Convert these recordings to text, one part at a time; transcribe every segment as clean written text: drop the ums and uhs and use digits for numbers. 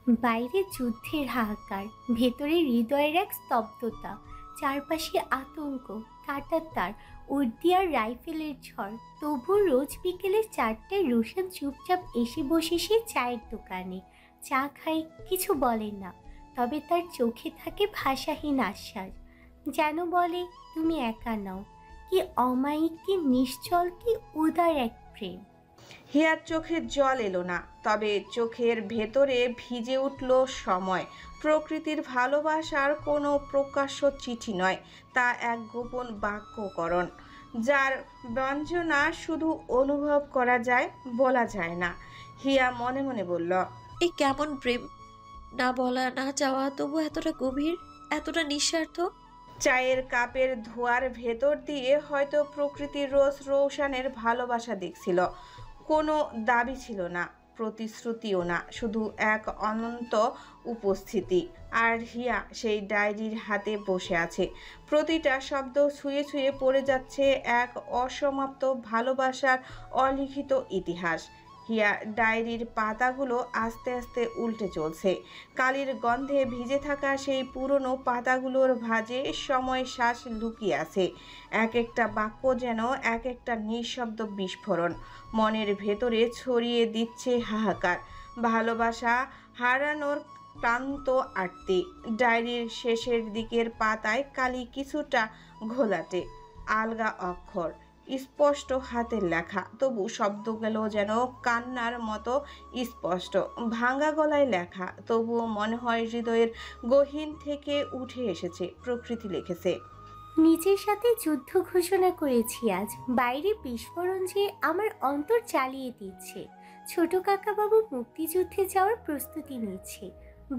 বাইরে যুদ্ধের হাহাকার, ভেতরে হৃদয়ের এক স্তব্ধতা, চারপাশে আতঙ্ক, কাঁটার তার, উর্দি আর রাইফেলের ঝড়। তবু রোজ বিকেলে 4টায় রুশান চুপচাপ এসে বসে সে চায়ের দোকানে। চা খাই, কিছু বলে না, তবে তার চোখে থাকে ভাষাহীন আশ্বাস, যেন বলে তুমি একা নও। কি অমায়িক, কি নিশ্চল, কি উদার এক প্রেম! হিয়ার চোখে জল এলো না, তবে চোখের ভেতরে ভিজে উঠল সময়। প্রকৃতির ভালোবাসার কোনো প্রকাশ্য চিঠি নয়, তা এক গোপন বাক্যকরণ, যার ব্যঞ্জনা শুধু অনুভব করা যায়, বলা যায় না। হিয়া মনে মনে বলল, এই কেমন প্রেম! না বলা না চাওয়া, তবু এতটা গভীর, এতটা নিঃস্বার্থ। চায়ের কাপের ধোয়ার ভেতর দিয়ে হয়তো প্রকৃতির রোজ রৌশানের ভালোবাসা দেখছিল। কোনো দাবি ছিল না, প্রতিশ্রুতিও না, শুধু এক অনন্ত উপস্থিতি। আর হিয়া সেই ডায়েরির হাতে বসে আছে, প্রতিটা শব্দ ছুঁয়ে ছুঁয়ে পড়ে যাচ্ছে এক অসমাপ্ত ভালোবাসার অলিখিত ইতিহাস। হিয়া ডায়েরির পাতাগুলো আস্তে আস্তে উল্টে চলছে। কালির গন্ধে ভিজে থাকা সেই পুরনো পাতাগুলোর ভাঁজে সময় শ্বাস লুকিয়ে আছে। এক একটা বাক্য যেন এক একটা নিঃশব্দ বিস্ফোরণ, মনের ভেতরে ছড়িয়ে দিচ্ছে হাহাকার, ভালোবাসা হারানোর ক্লান্ত আরতি। ডায়েরির শেষের দিকের পাতায় কালি কিছুটা ঘোলাটে, আলগা অক্ষর, স্পষ্ট হাতের লেখা, তবু শব্দগুলো যেন কান্নার মতো স্পষ্ট, ভাঙা গলায় লেখা, তবুও মনে হয় হৃদয়ের গহীন থেকে উঠে এসেছে। প্রকৃতি লিখেছে, নিজের সাথে যুদ্ধ ঘোষণা করেছি আজ। বাইরে বিস্ফোরণ যে আমার অন্তর চালিয়ে দিচ্ছে। ছোট কাকাবাবু মুক্তিযুদ্ধে যাওয়ার প্রস্তুতি নিচ্ছে।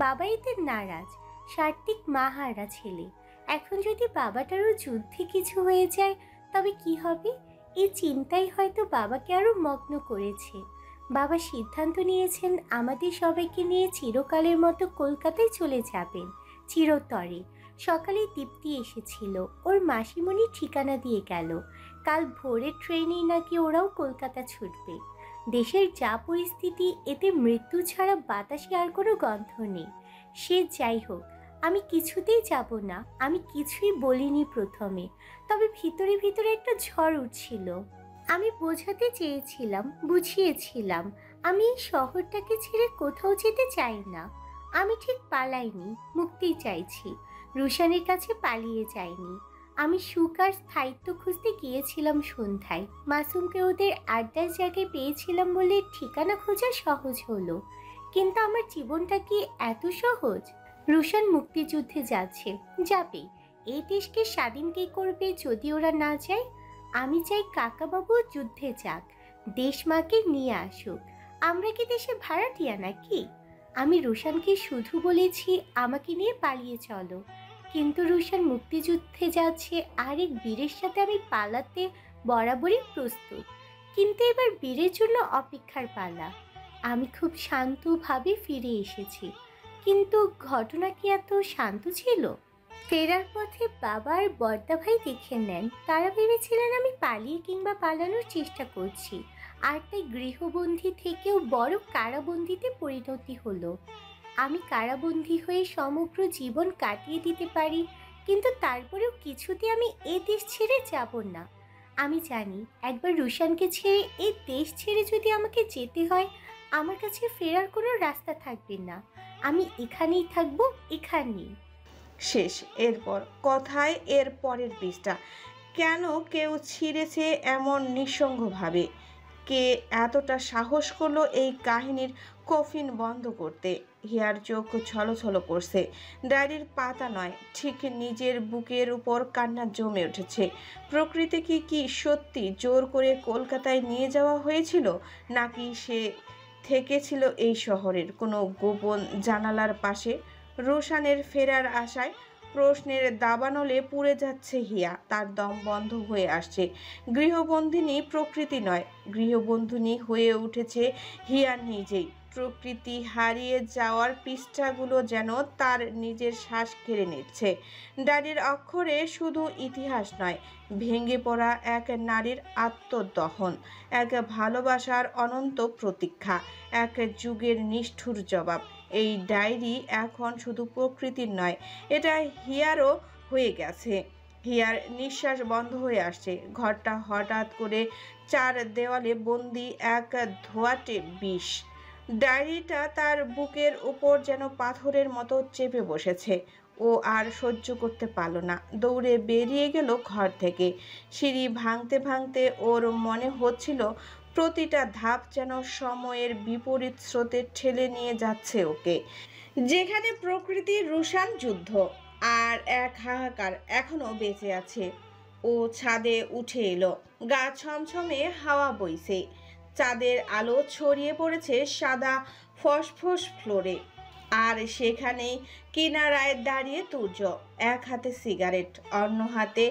বাবা এতে নারাজ, সাত্ত্বিক মা হারা ছেলে। এখন যদি বাবাটারও যুদ্ধে কিছু হয়ে যায়, তবে কি হবে? এই চিন্তাই হয়তো বাবাকে আরো মগ্ন করেছে। বাবা সিদ্ধান্ত নিয়েছেন আমাদের সবাইকে নিয়ে চিরকালের মতো কলকাতায় চলে যাবেন, চিরতরে। সকালে দীপ্তি এসেছিল, ওর মাসিমণি ঠিকানা দিয়ে গেল। কাল ভোরের ট্রেনেই নাকি ওরাও কলকাতা ছুটবে। দেশের যা পরিস্থিতি, এতে মৃত্যু ছাড়া বাতাসে আর কোনো গন্ধ নেই। সে যাই হোক, আমি কিছুতেই যাব না। আমি কিছুই বলিনি প্রথমে, তবে ভিতরে ভিতরে একটা ঝড় উঠছিল। আমি বোঝাতে চেয়েছিলাম, বুঝিয়েছিলাম, আমি এই শহরটাকে ছেড়ে কোথাও যেতে চাই না। আমি ঠিক পালাইনি, মুক্তি চাইছি। রুশানের কাছে পালিয়ে যায়নি। আমি সুখ আর স্থায়িত্ব খুঁজতে গিয়েছিলাম সন্ধ্যায়। মাসুমকে ওদের আড্ডার জায়গায় পেয়েছিলাম বলে ঠিকানা খোঁজা সহজ হলো। কিন্তু আমার জীবনটা কি এত সহজ? রুশান মুক্তিযুদ্ধে যাচ্ছে, যাবে। এই দেশকে স্বাধীন কে করবে যদি ওরা না যায়? আমি চাই কাকাবাবু যুদ্ধে যাক, দেশ মাকে নিয়ে আসুক। আমরা কি দেশে ভাড়াটিয়া নাকি? আমি রুশানকে শুধু বলেছি আমাকে নিয়ে পালিয়ে চলো, কিন্তু রুশান মুক্তিযুদ্ধে যাচ্ছে, আরেক বীরের সাথে আমি পালাতে বরাবরই প্রস্তুত। কিন্তু এবার বীরের জন্য অপেক্ষার পালা। আমি খুব শান্তভাবে ফিরে এসেছি, কিন্তু ঘটনা কি এত শান্ত ছিল? ফেরার পথে বাবা আর বড়দা ভাই দেখে নেন। তারা ভেবেছিলেন আমি পালিয়ে কিংবা পালানোর চেষ্টা করছি, আর তাই গৃহবন্দী থেকেও বড় কারাবন্দিতে পরিণতি হলো। আমি কারাবন্দী হয়ে সমগ্র জীবন কাটিয়ে দিতে পারি, কিন্তু তারপরেও কিছুতে আমি এ দেশ ছেড়ে যাব না। আমি জানি একবার রুশানকে ছেড়ে এই দেশ ছেড়ে যদি আমাকে যেতে হয়, আমার কাছে ফেরার কোনো রাস্তা থাকবে না। আমি এখানেই থাকবো, এখানেই। শেষ। এরপর কথায় এর পরের পৃষ্ঠা। কেন কেউ ছিঁড়েছে এমন নিঃসঙ্গভাবে? কে এতটা সাহস করলো এই কাহিনীর কফিন বন্ধ করতে? হিয়ার চোখ ছলছল করছে। ডায়েরির পাতা নয়, ঠিক নিজের বুকের উপর কান্না জমে উঠেছে। প্রকৃতিকে কি সত্যি জোর করে কলকাতায় নিয়ে যাওয়া হয়েছিল, নাকি সে থেকেছিল এই শহরের কোনো গোপন জানালার পাশে, রোশানের ফেরার আশায়? প্রশ্নের দাবানলে পুড়ে যাচ্ছে হিয়া, তার দম বন্ধ হয়ে আসছে। গৃহবন্ধিনী প্রকৃতি নয়, গৃহবন্ধিনী হয়ে উঠেছে হিয়া নিজেই। প্রকৃতি হারিয়ে যাওয়ার পৃষ্ঠাগুলো যেন তার নিজের শ্বাস কেড়ে নিচ্ছে। ডায়েরির অক্ষরে শুধু ইতিহাস নয়, ভেঙে পড়া এক নারীর আত্মদহন, এক ভালোবাসার অনন্ত প্রতীক্ষা, এক যুগের নিষ্ঠুর জবাব। এই ডায়েরি এখন শুধু প্রকৃতির নয়, এটা হিয়ারও হয়ে গেছে। হিয়ার নিঃশ্বাস বন্ধ হয়ে আসছে। ঘরটা হঠাৎ করে চার দেওয়ালে বন্দি এক ধোঁয়াটে বিষ। ডায়েরিটা তার বুকের উপর যেন পাথরের মতো চেপে বসেছে। ও আর সহ্য করতে পারল না, দৌড়ে বেরিয়ে গেল ঘর থেকে। সিঁড়ি ভাঙতে ভাঙতে ওর মনে হচ্ছিল প্রতিটা ধাপ যেন সময়ের বিপরীত স্রোতে ঠেলে নিয়ে যাচ্ছে ওকে। যেখানে প্রকৃতির রুশান যুদ্ধ আর এক হাহাকার এখনো বেঁচে আছে। ও ছাদে উঠে এলো। গা ছমছমে হাওয়া বইছে। চাঁদের আলো ছড়িয়ে পড়েছে সাদা ফসফস ফ্লোরে। আর সেখানেই কিনারায় দাঁড়িয়ে তুর্য, এক হাতে সিগারেট, অন্য হাতে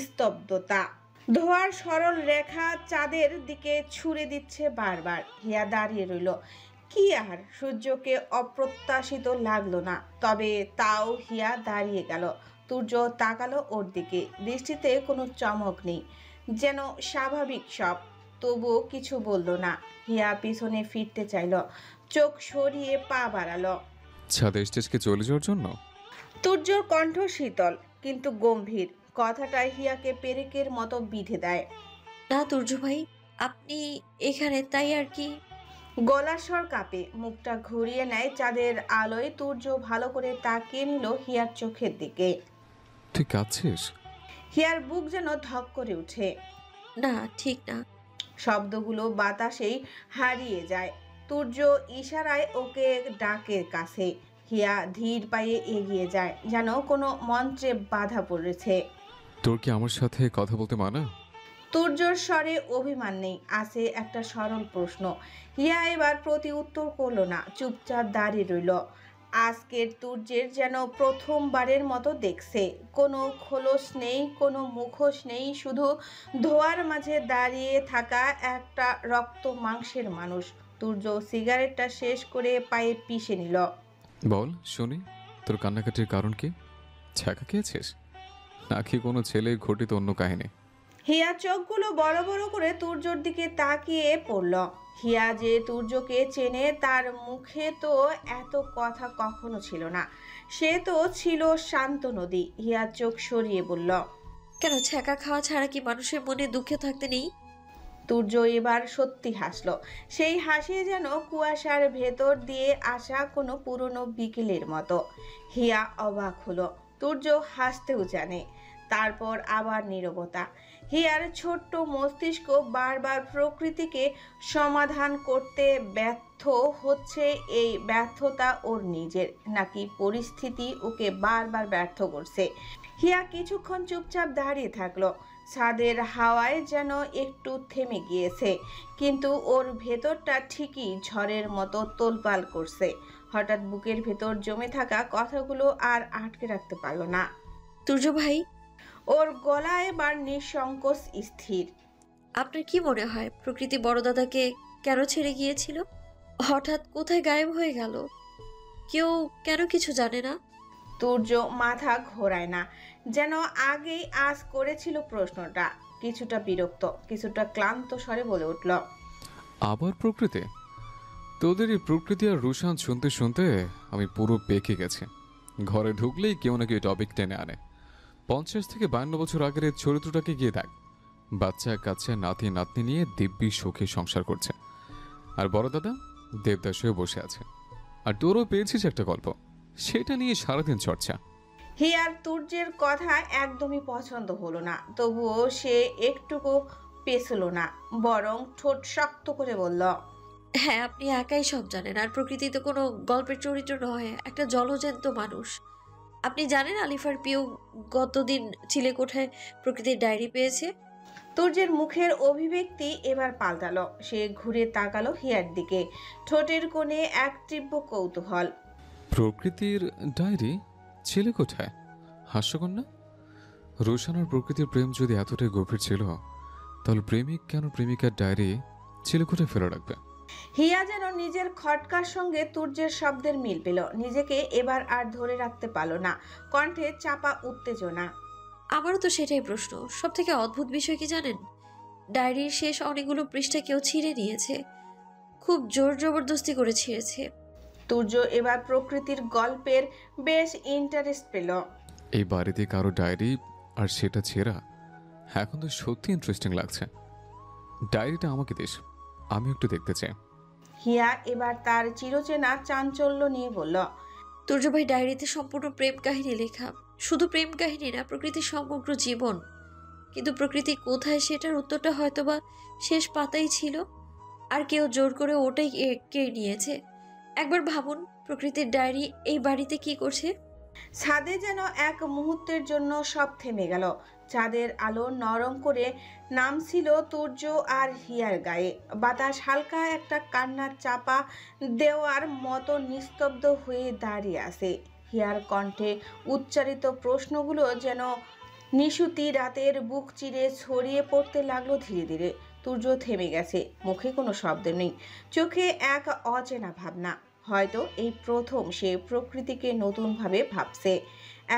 স্তব্ধতা। ধোয়ার সরল রেখা চাঁদের দিকে ছুঁড়ে দিচ্ছে বারবার। হিয়া দাঁড়িয়ে রইল। কি আর সূর্যকে অপ্রত্যাশিত লাগলো না, তবে তাও হিয়া দাঁড়িয়ে গেল। তুর্য তাকালো ওর দিকে, দৃষ্টিতে কোনো চমক নেই, যেন স্বাভাবিক সব। তবুও কিছু বলল না। হিয়া পিছনে ফিরতে চাইল, চোখ সরিয়ে পা বাড়ালো। ছাদে স্টেজকে চলে যাওয়ার জন্য? তুর্যর কণ্ঠ শীতল কিন্তু গম্ভীর। কথাটা হিয়াকে পেরেকের মতো বিঁধে দেয়। না তুর্য ভাই, আপনি এখানে তাই আর কি। গলার স্বর কাঁপে, মুখটা ঘুরিয়ে নেয় চাঁদের আলোয়। তুর্য ভালো করে তাকিয়ে নিল হিয়ার চোখের দিকে। তুই কাঁদছিস? হিয়ার বুক যেন ধক করে ওঠে। না, ঠিক না। শব্দগুলো বাতাসেই হারিয়ে যায়। তুর্য ইশারায় ওকে ডাকের কাছে। হিয়া ধীর পায়ে এগিয়ে যায়, যেন কোনো মন্ত্রে বাধা পড়েছে। তোর কি আমার সাথে কথা বলতে মানা? তুর্যর স্বরে অভিমান নেই, আছে একটা সরল প্রশ্ন। হিয়া এবার প্রতি উত্তর করল না, চুপচাপ দাঁড়িয়ে রইল। আজকের তুর্যের যেন প্রথমবারের মতো দেখছে। কোনো খোলস নেই, কোনো মুখোশ নেই, শুধু ধোয়ার মাঝে দাঁড়িয়ে থাকা একটা রক্ত মাংসের মানুষ। তুর্য সিগারেটটা শেষ করে পায়ে পিষে নিল। বল শুনি, তোর কান্নাকাটির কারণ কি? ছ্যাঁকা খেয়েছিস নাকি কোনো ছেলে ঘটিত অন্য কাহিনী? হিয়া চোখগুলো বড় বড় করে তুর্যর দিকে তাকিয়ে পড়ল। হিয়া যে তুর্যকে চেনে, তার মুখে তো এত কথা কখনো ছিল না। সে তো ছিল শান্ত নদী। হিয়া চোখ সরিয়ে বলল, কেন, ছ্যাঁকা খাওয়া ছাড়া কি মানুষের মনে দুঃখে থাকতে নেই? তুর্য এবার সত্যি হাসলো। সেই হাসি যেন কুয়াশার ভেতর দিয়ে আসা কোনো পুরনো বিকেলের মতো। হিয়া অবাক হলো। তুর্য হাসতেও জানে। তারপর আবার নীরবতা। হিয়ার ছোট্ট মস্তিষ্ক বারবার প্রকৃতিকে সমাধান করতে ব্যর্থ হচ্ছে। এই ব্যর্থতা ওর নিজের, নাকি পরিস্থিতি ওকে বারবার ব্যর্থ করছে? হিয়া কিছুক্ষণ চুপচাপ দাঁড়িয়ে থাকলো। ছাদের হাওয়ায় যেন একটু থেমে গিয়েছে, কিন্তু ওর ভেতরটা ঠিকই ঝড়ের মতো তোলপাল করছে। হঠাৎ বুকের ভেতর জমে থাকা কথাগুলো আর আটকে রাখতে পারল না। তুর্য ভাই, ওর গলা এবার নিঃসংকোচ স্থির। আপনার কি মনে হয় প্রকৃতি বড় দাদাকে কেন ছেড়ে গিয়েছিল? হঠাৎ কোথায় গায়েব হয়ে গেল? কেউ কেন কিছু জানে না? তুর্য মাথা ঘোরায় না, যেন আগেই আজ করেছিল প্রশ্নটা। কিছুটা বিরক্ত, কিছুটা ক্লান্ত স্বরে বলে উঠল, আবার প্রকৃতি? তোদের এই প্রকৃতি আর রুশান শুনতে শুনতে আমি পুরো পেকে গেছি। ঘরে ঢুকলেই কেউ নাকি টপিক টেনে আনে। 50 থেকে 52 বছর আগের এই চরিত্রটাকে গিয়ে দেখ। বাচ্চা কাচ্চা নাতি নাতনি নিয়ে দিব্যি সুখে সংসার করছে, আর বড় দাদা দেবদাস হয়ে বসে আছে। আর তোরও পেয়েছিস একটা গল্প, সেটা নিয়ে সারাদিন চর্চা। হিয়ার তুর্যের কথা একদমই পছন্দ হলো না, তবুও সে একটুকু পেছল না, বরং ঠোঁট শক্ত করে বলল, হ্যাঁ, আপনি একাই সব জানেন। আর প্রকৃতি তো কোনো গল্পের চরিত্র নয়, একটা জলজ্যান্ত মানুষ। আপনি জানেন আলিফার পিউ গতদিন চিলেকোঠায় প্রকৃতির ডায়েরি পেয়েছে? তুর্যের মুখের অভিব্যক্তি এবার পাল্টালো। সে ঘুরে তাকালো হিয়ার দিকে, ঠোঁটের কোণে এক তীব্র কৌতূহল। প্রকৃতির ডায়েরি ছেলে কোথায়? হাস্যকর না? রোশন আর প্রকৃতির প্রেম যদি এতটাই গভীর ছিল, তাহলে প্রেমিক কেন প্রেমিকার ডায়েরি ছেলে কোথায় ফেলে রাখবে? হিয়া যেন নিজের খটকার সঙ্গে তুর্যের শব্দের মিল পেল। নিজেকে এবার আর ধরে রাখতে পারল না, কণ্ঠে চাপা উত্তেজনা। আমারও তো সেটাই প্রশ্ন। সব থেকে অদ্ভুত বিষয় কি জানেন? ডায়েরির শেষ অনেকগুলো পৃষ্ঠা কেউ ছিঁড়ে নিয়েছে। খুব জোর জবরদস্তি করে ছিঁড়েছে। তুর্য এবার প্রকৃতির গল্পের বেশ ইন্টারেস্ট পেল। এই বাড়িতে কারো ডায়েরি, আর সেটা ছেঁড়া। এখন তো সত্যি ইন্টারেস্টিং লাগছে। ডায়েরিটা আমাকে দিস, আমি একটু দেখতে চাই। হিয়া এবার তার চিরচেনা চাঞ্চল্য নিয়ে বলল, তুর্য ভাই ডায়েরিতে সম্পূর্ণ প্রেম কাহিনী লেখা। শুধু প্রেম কাহিনী না, প্রকৃতির সমগ্র জীবন। কিন্তু প্রকৃতি কোথায় সেটার উত্তরটা হয়তোবা শেষ পাতাই ছিল, আর কেউ জোর করে ওটাই কেড়ে নিয়েছে। একবার ভাবুন, প্রকৃতির ডায়েরি এই বাড়িতে কি করছে। ছাদে যেন এক মুহূর্তের জন্য সব থেমে গেল। চাঁদের আলো নরম করে নামছিল তুর্য আর হিয়ার গায়ে। বাতাস হালকা একটা কান্নার চাপা দেওয়ার মতো নিস্তব্ধ হয়ে দাঁড়িয়ে আছে। হিয়ার কণ্ঠে উচ্চারিত প্রশ্নগুলো যেন নিশুতি রাতের বুক চিরে ছড়িয়ে পড়তে লাগলো ধীরে ধীরে। তুর্য থেমে গেছে, মুখে কোনো শব্দ নেই, চোখে এক অচেনা ভাবনা। হয়তো এই প্রথম সে প্রকৃতিকে নতুনভাবে ভাবছে,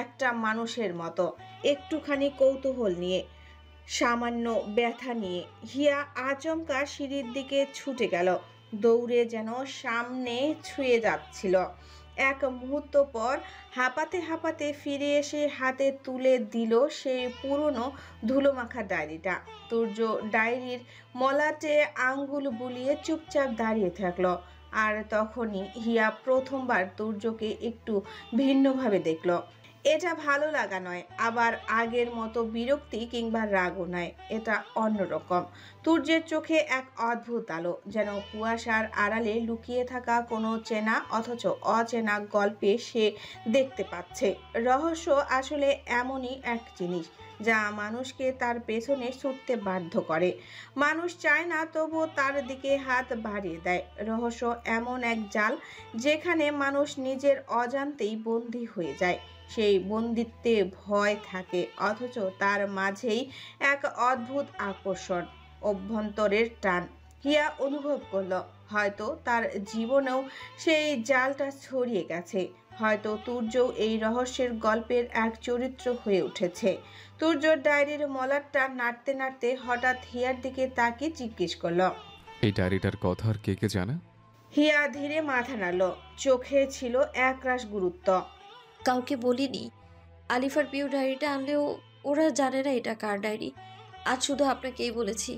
একটা মানুষের মতো, একটুখানি কৌতূহল নিয়ে, সামান্য ব্যথা নিয়ে। হিয়া আচমকা সিঁড়ির দিকে ছুটে গেল, দৌড়ে যেন সামনে ছুঁয়ে যাচ্ছিল। এক মুহূর্ত পর হাঁপাতে হাঁপাতে ফিরে এসে হাতে তুলে দিল সেই পুরনো ধুলোমাখা ডায়েরিটা। তুর্য ডায়েরির মলাটে আঙ্গুল বুলিয়ে চুপচাপ দাঁড়িয়ে থাকলো। আর তখনই হিয়া প্রথমবার তুর্যকে একটু ভিন্নভাবে দেখল। এটা ভালো লাগা নয়, আবার আগের মতো বিরক্তি কিংবা রাগও নয়, এটা অন্যরকম। তুর্যের চোখে এক অদ্ভুত আলো, যেন কুয়াশার আড়ালে লুকিয়ে থাকা কোনো চেনা অথচ অচেনা গল্পে সে দেখতে পাচ্ছে। রহস্য আসলে এমনই এক জিনিস যা মানুষকে তার পেছনে ছুটতে বাধ্য করে। মানুষ চায় না, তবুও তার দিকে হাত বাড়িয়ে দেয়। রহস্য এমন এক জাল যেখানে মানুষ নিজের অজান্তেই বন্দী হয়ে যায়। সেই বন্দিত্বে ভয় থাকে, অথচ তার মাঝেই এক অদ্ভুত আকর্ষণ, অভ্যন্তরের টান। হিয়া অনুভব করল, হয়তো তার জীবনেও সেই জালটা ছড়িয়ে গেছে। হয়তো তুর্যও এই রহস্যের গল্পের এক চরিত্র হয়ে উঠেছে। তুর্যর ডায়েরির মলাটটা নাড়তে নাড়তে হঠাৎ হিয়ার দিকে তাকিয়ে জিজ্ঞেস করল, এই ডায়েরিটার কথা আর কে কে জানে? হিয়া ধীরে মাথা নাড়ল, চোখে ছিল একরাশ গুরুত্ব। কাউকে বলিনি। আলিফার প্রিয় ডায়েরিটা আনলেও ওরা জানে না এটা কার ডায়েরি। আজ শুধু আপনাকেই বলেছি।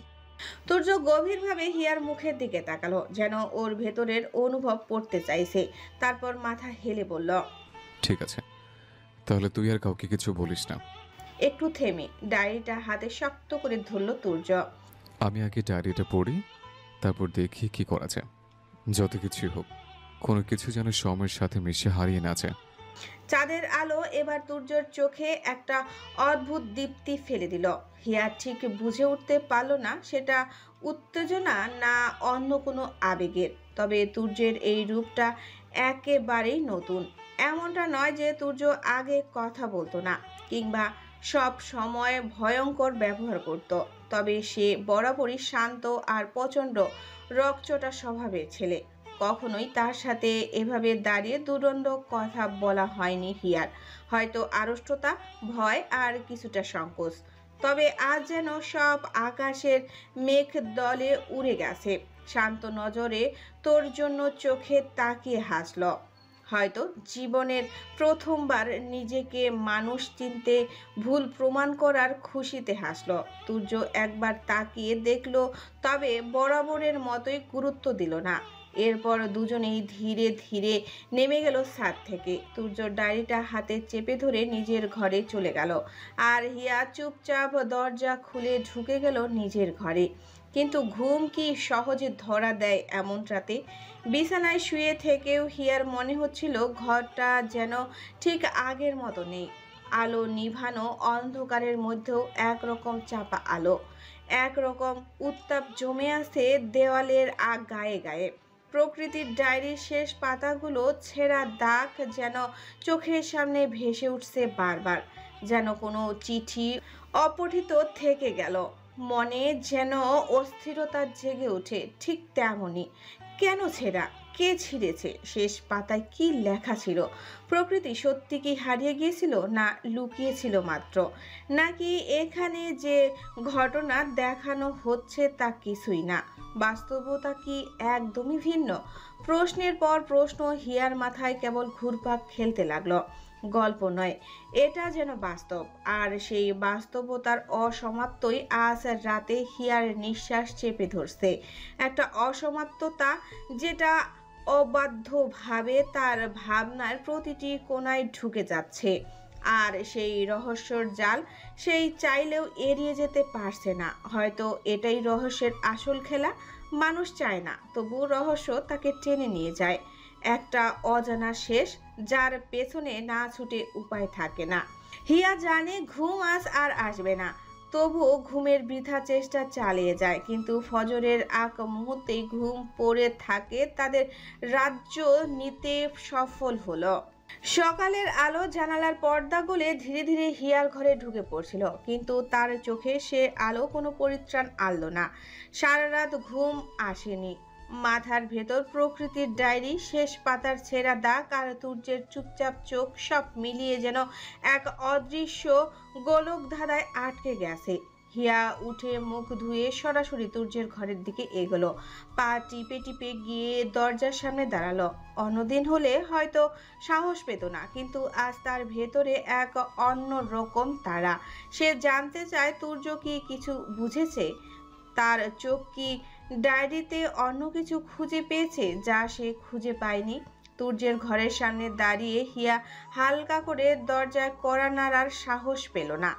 তুর্য গভীরভাবে হিয়ার মুখের দিকে তাকালো, যেন ওর ভেতরের অনুভব পড়তে চাইছে। তারপর মাথা হেলে বলল, ঠিক আছে, তাহলে তুই আর কাউকে কিছু বলিস না। একটু থেমে ডায়েরিটা হাতে শক্ত করে ধরল তুর্য। আমি আগে ডায়েরিটা পড়ি, তারপর দেখি কি করা যায়। যত কিছুই হোক, কোনো কিছু যেন সময়ের সাথে মিশে হারিয়ে না যায়। চাঁদের আলো এবার তুর্যর চোখে একটা অদ্ভুত দীপ্তি ফেলে দিল। হিয়া ঠিক বুঝে উঠতে পারল না সেটা উত্তেজনা না অন্য কোনো আবেগের। তবে তুর্যের এই রূপটা একেবারেই নতুন। এমনটা নয় যে তুর্য আগে কথা বলতো না কিংবা সব সময় ভয়ঙ্কর ব্যবহার করত। তবে সে বরাবরই শান্ত আর প্রচণ্ড রকচটা স্বভাবের ছেলে। কখনোই তার সাথে এভাবে দাঁড়িয়ে দুদণ্ড কথা বলা হয়নি হিয়ার। হয়তো আড়ষ্টতা, ভয় আর কিছুটা সংকোচ। তবে আজ যেন সব আকাশের মেঘ দলে উড়ে গেছে। শান্ত নজরে তোর জন্য চোখে তাকিয়ে হাসল। হয়তো জীবনের প্রথমবার নিজেকে মানুষ চিনতে ভুল প্রমাণ করার খুশিতে হাসল। তুর্য একবার তাকিয়ে দেখল, তবে বরাবরের মতোই গুরুত্ব দিল না। এরপর দুজনেই ধীরে ধীরে নেমে গেল ছাদ থেকে। তুর্য ডায়েরিটা হাতে চেপে ধরে নিজের ঘরে চলে গেল, আর হিয়া চুপচাপ দরজা খুলে ঢুকে গেল নিজের ঘরে। কিন্তু ঘুম কি সহজে ধরা দেয় এমন রাতে? বিছানায় শুয়ে থেকেও হিয়ার মনে হচ্ছিল ঘরটা যেন ঠিক আগের মতো নেই। আলো নিভানো অন্ধকারের মধ্যেও একরকম চাপা আলো, একরকম উত্তাপ জমে আছে দেওয়ালের গায়ে গায়ে। প্রকৃতির ডায়েরির শেষ পাতাগুলো ছেঁড়া দাগ যেন চোখের সামনে ভেসে উঠছে বারবার, যেন কোনো চিঠি অপঠিত থেকে গেল। মনে যেন অস্থিরতা জেগে ওঠে। ঠিক তেমনই, কেন ছেঁড়া, কে ছিঁড়েছে, শেষ পাতায় কি লেখা ছিল? প্রকৃতি সত্যি কি হারিয়ে গিয়েছিল, না লুকিয়েছিল মাত্র? নাকি এখানে যে ঘটনা দেখানো হচ্ছে তা কিছুই না, বাস্তবতা কি একদমই ভিন্ন? প্রশ্নের পর প্রশ্ন হিয়ার মাথায় কেবল ঘুরপাক খেলতে লাগলো। গল্প নয়, এটা যেন বাস্তব। আর সেই বাস্তবতার অসমাপ্তই আজ রাতে হিয়ার নিঃশ্বাস চেপে ধরছে। একটা অসমাপ্ততা যেটা অবাধ্যভাবে তার ভাবনার প্রতিটি কোণায় ঢুকে যাচ্ছে। আর সেই রহস্যর জাল সেই চাইলেও এড়িয়ে যেতে পারছে না। হয়তো এটাই রহস্যের আসল খেলা। মানুষ চায় না, তবু রহস্য তাকে টেনে নিয়ে যায় একটা অজানা শেষ, যার পেছনে না ছুটে উপায় থাকে না। হিয়া জানে ঘুম আজ আর আসবে না, তবুও ঘুমের বৃথা চেষ্টা চালিয়ে যায়। কিন্তু ফজরের আগ মুহূর্তেই ঘুম পড়ে থাকে, তাদের রাজ্য নিতে সফল হলো। সকালের আলো জানালার পর্দা গলে ধীরে ধীরে হিয়ার ঘরে ঢুকে পড়ছিল, কিন্তু তার চোখে সে আলো কোনো পরিত্রাণ আনলো না। সারা রাত ঘুম আসেনি। মাথার ভেতর প্রকৃতির ডায়েরি, শেষ পাতার ছেঁড়া দাগ আর সূর্যের চুপচাপ চোখ সব মিলিয়ে যেন এক অদৃশ্য গোলক ধাঁধায় আটকে গেছে। হিয়া উঠে মুখ ধুয়ে সরাসরি সূর্যের ঘরের দিকে এগোলো। পা টিপে টিপে গিয়ে দরজার সামনে দাঁড়ালো। অন্যদিন হলে হয়তো সাহস পেত না, কিন্তু আজ তার ভেতরে এক অন্য রকম তাড়া। সে জানতে চায় সূর্য কি কিছু বুঝেছে, তার চোখ কি ডায়েরিতে অন্য কিছু খুঁজে পেয়েছে যা সে খুঁজে পায়নি। সূর্যের ঘরের সামনে দাঁড়িয়ে হিয়া হালকা করে দরজায় কড়া নাড়ার সাহস পেল না,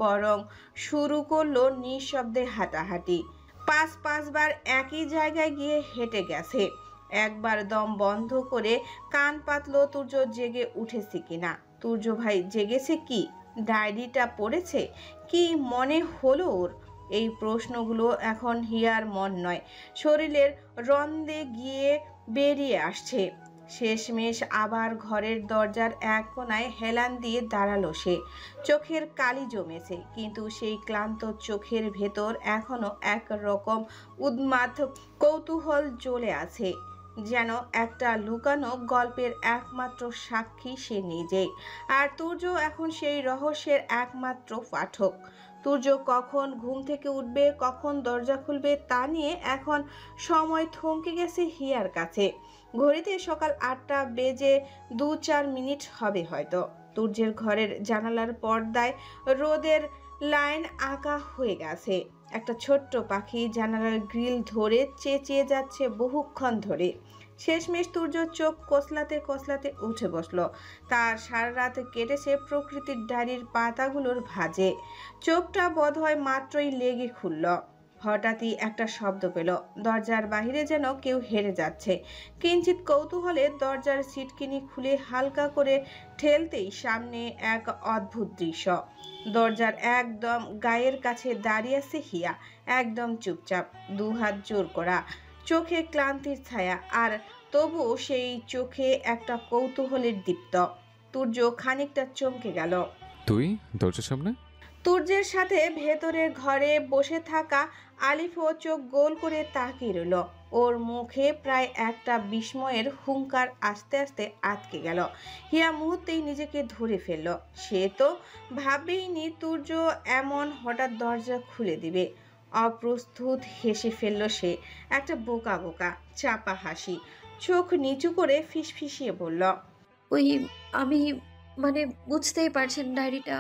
বরং শুরু করলো নিঃশব্দে হাঁটাহাঁটি। পাঁচবার একই জায়গায় গিয়ে হেঁটে গেছে। একবার দম বন্ধ করে কান পাতলো সূর্য জেগে উঠেছে কিনা। সূর্য ভাই জেগেছে কি? ডায়েরিটা পড়েছে কি? মনে হলো ওর? এই প্রশ্নগুলো এখন হিয়ার মন নয়, শরীরের রন্দে গিয়ে বেরিয়ে আসছে। শেষমেশ আবার ঘরের দরজার এক কোণায় হেলান দিয়ে দাঁড়ালো সে। চোখের কালি জমেছে, কিন্তু সেই ক্লান্ত চোখের ভেতর এখনো এক রকম উন্মাদ কৌতূহল জ্বলে আছে, যেন একটা লুকানো গল্পের একমাত্র সাক্ষী সে নিজেই। আর সূর্য এখন সেই রহস্যের একমাত্র পাঠক। সূর্য কখন ঘুম থেকে উঠবে, কখন দরজা খুলবে, তা নিয়ে এখন সময় থমকে গেছে হিয়ার কাছে। ঘড়িতে সকাল 8টা বেজে 2-4 মিনিট হবে হয়তো। সূর্যের ঘরের জানালার পর্দায় রোদের লাইন আঁকা হয়ে গেছে। একটা ছোট্ট পাখি জানালার গ্রিল ধরে চেঁচিয়ে যাচ্ছে বহুক্ষণ ধরে। শেষমেশ সূর্য চোখ কসলাতে কসলাতে উঠে বসলো। তার সারা রাত কেটেছে প্রকৃতির ডায়েরির পাতাগুলোর ভাঁজে। চোখটা বোধহয় মাত্রই লেগে খুলল। হঠাৎই একটা শব্দ পেল। দরজার বাহিরে যেন কেউ হেরে যাচ্ছে। কিঞ্চিত কৌতূহলে দরজার সিটকিনি খুলে হালকা করে ঠেলতেই সামনে এক অদ্ভুত দৃশ্য। দরজার একদম গায়ের কাছে দাঁড়িয়ে আছে হিয়া, একদম চুপচাপ, দুহাত জোর করা, চোখে ক্লান্তির ছায়া, আর তবুও সেই চোখে একটা কৌতূহলের দীপ্ত। সূর্য খানিকটা চমকে গেল। তুই দরজার সামনে? সূর্যের সাথে ভেতরের ঘরে বসে থাকা আলিফও চোখ গোল করে তাকিয়ে রইল। ওর মুখে প্রায় একটা বিস্ময়ের হুঙ্কার আস্তে আস্তে আটকে গেল। হিয়া মুহূর্তেই নিজেকে ধরে ফেলল। সে তো ভাবেইনি সূর্য এমন হঠাৎ দরজা খুলে দিবে। অপ্রস্তুত হেসে ফেলল সে, একটা বোকা বোকা চাপা হাসি। চোখ নিচু করে ফিসফিসিয়ে বলল, ওই আমি মানে বুঝতেই পারছেন ডায়েরিটা।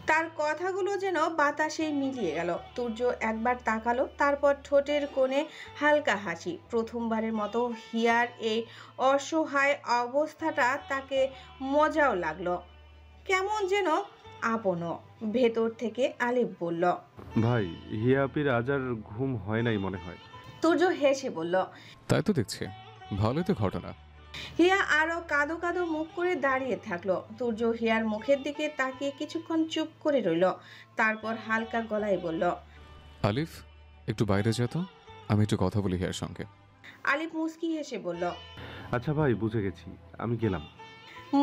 তার কথাগুলো যেন বাতাসে মিলিয়ে গেল। সূর্য একবার তাকালো, তারপর ঠোঁটের কোণে হালকা হাসি। প্রথমবারের মতো হিয়ার এই অসহায় অবস্থাটা তাকে মজাও লাগলো, কেমন যেন আপনও। ভেতর থেকে আলিফ বলল, ভাই, হিয়া আপির আজ আর ঘুম হয় নাই মনে হয়। সূর্য হেসে বলল, তাই তো দেখছি, ভালোই তো ঘটনা। হিয়া আরো কাঁদো কাঁদো মুখ করে দাঁড়িয়ে থাকলো। সূর্য হিয়ার মুখের দিকে তাকিয়ে কিছুক্ষণ চুপ করে রইল, তারপর হালকা গলায় বলল, আলিফ, একটু বাইরে যেত, আমি একটু কথা বলি হিয়ার সঙ্গে। আলিফ মুস্কি হেসে বলল, আচ্ছা ভাই, বুঝে গেছি, আমি গেলাম।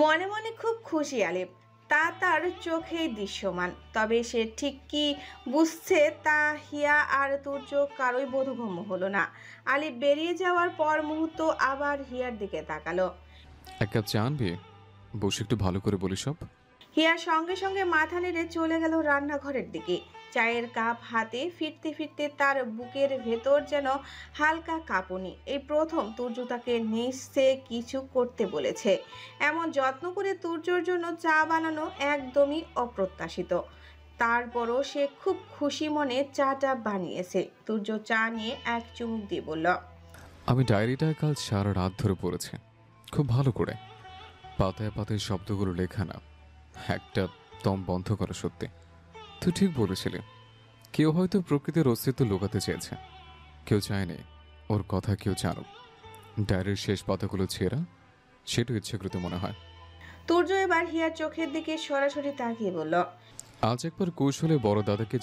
মনে মনে খুব খুশি আলিফ, তা তার চোখেই দৃশ্যমান। তবে সে ঠিক কি বুঝছে তা হিয়া আর সূর্য কারোই বোধগম্য হলো না। আলিফ বেরিয়ে যাওয়ার পর মুহূর্ত আবার হিয়ার দিকে তাকালো। এক কাপ চা আনবি? বসে একটু ভালো করে বলি সব। হিয়া সঙ্গে সঙ্গে মাথা নেড়ে চলে গেল রান্নাঘরের দিকে। চায়ের কাপ হাতে ফিরতে ফিরতে তার বুকের ভেতর যেন হালকা কাঁপুনি। এই প্রথম তুর্য তাকে নিশ্চে কিছু করতে বলেছে। এমন যত্ন করে তুর্যর জন্য চা বানানো একদমই অপ্রত্যাশিত। তারপরও সে খুব খুশি মনে চাটা বানিয়েছে। তুর্য চা নিয়ে এক চুমুক দিয়ে বলল, আমি ডায়েরিটা কাল সারা রাত ধরে পড়েছি, খুব ভালো করে। পাতায় পাতায় শব্দগুলো লেখা না, একটা দম বন্ধ করা সত্যি। তুই ঠিক বলেছিলি, কেউ হয়তো প্রকৃতির অস্তিত্ব লুকাতে চেয়েছে, কেউ চায়নি ওর কথা কেউ জানুক। ডায়েরির শেষ পাতাগুলো ছেঁড়া, সেটা ইচ্ছাকৃত মনে হয়। তুর্য এবার হিয়ার চোখের দিকে সরাসরি তাকিয়ে বলল, আজ একবার কৌশলে বড় দাদাকে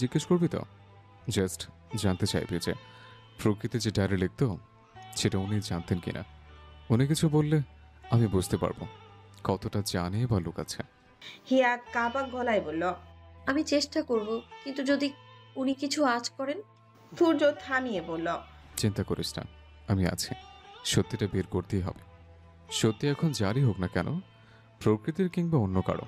জিজ্ঞেস করবি তো? জাস্ট জানতে চাইবি যে প্রকৃতি যে ডায়েরি লিখত সেটা উনি জানতেন কিনা। উনি কিছু বললে আমি বুঝতে পারবো কতটা জানে বা লুকাচ্ছে। হিয়া কাঁপা গলায় বলল, আমি চেষ্টা করব, কিন্তু যদি উনি কিছু আজ করেন? তুর্য থামিয়ে বলল, চিন্তা করিস না, আমি আছি। সত্যিটা বের করতেই হবে, সত্যি এখন যারই হোক না কেন, প্রকৃতির কিংবা অন্য কারো।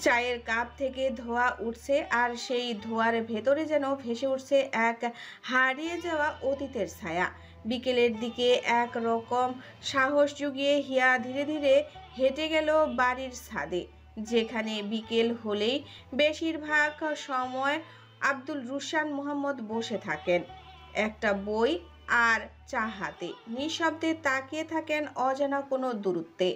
চায়ের কাপ থেকে ধোঁয়া উঠছে, আর সেই ধোঁয়ার ভেতরে যেন ভেসে উঠছে এক হারিয়ে যাওয়া অতীতের ছায়া। বিকেলের দিকে এক রকম সাহস জুগিয়ে হিয়া ধীরে ধীরে হেঁটে গেল বাড়ির ছাদে, যেখানে বিকেল হলেই বেশিরভাগ সময় আব্দুল রুশান মোহাম্মদ বসে থাকেন, একটা বই আর চা হাতে, নিঃশব্দে তাকিয়ে থাকেন অজানা কোনো দূরত্বে।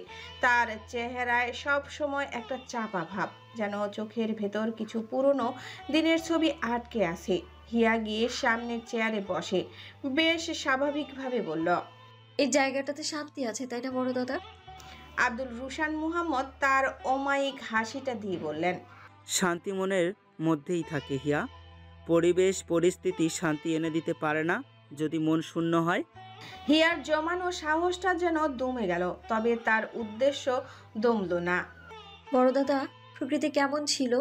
তার চেহারায় সব সময় একটা চাপা ভাব, যেন চোখের ভেতর কিছু পুরনো দিনের ছবি আটকে আছে। হিয়া গিয়ে সামনের চেয়ারে বসে, বেশ স্বাভাবিকভাবে বলল, এই জায়গাটাতে শান্তি আছে, তাই না বড় দাদা? আব্দুল রুশান মুহাম্মদ তার অমায়িক হাসিটা দিয়ে বললেন, শান্তি মনের মধ্যেই থাকে হিয়া। পরিবেশ পরিস্থিতি শান্তি এনে দিতে পারে না যদি মন শূন্য হয়। হিয়ার জমানো সাহসটা যেন দমে গেল, তবে তার উদ্দেশ্য দমল না। বড় দাদা, প্রকৃতি কেমন ছিল?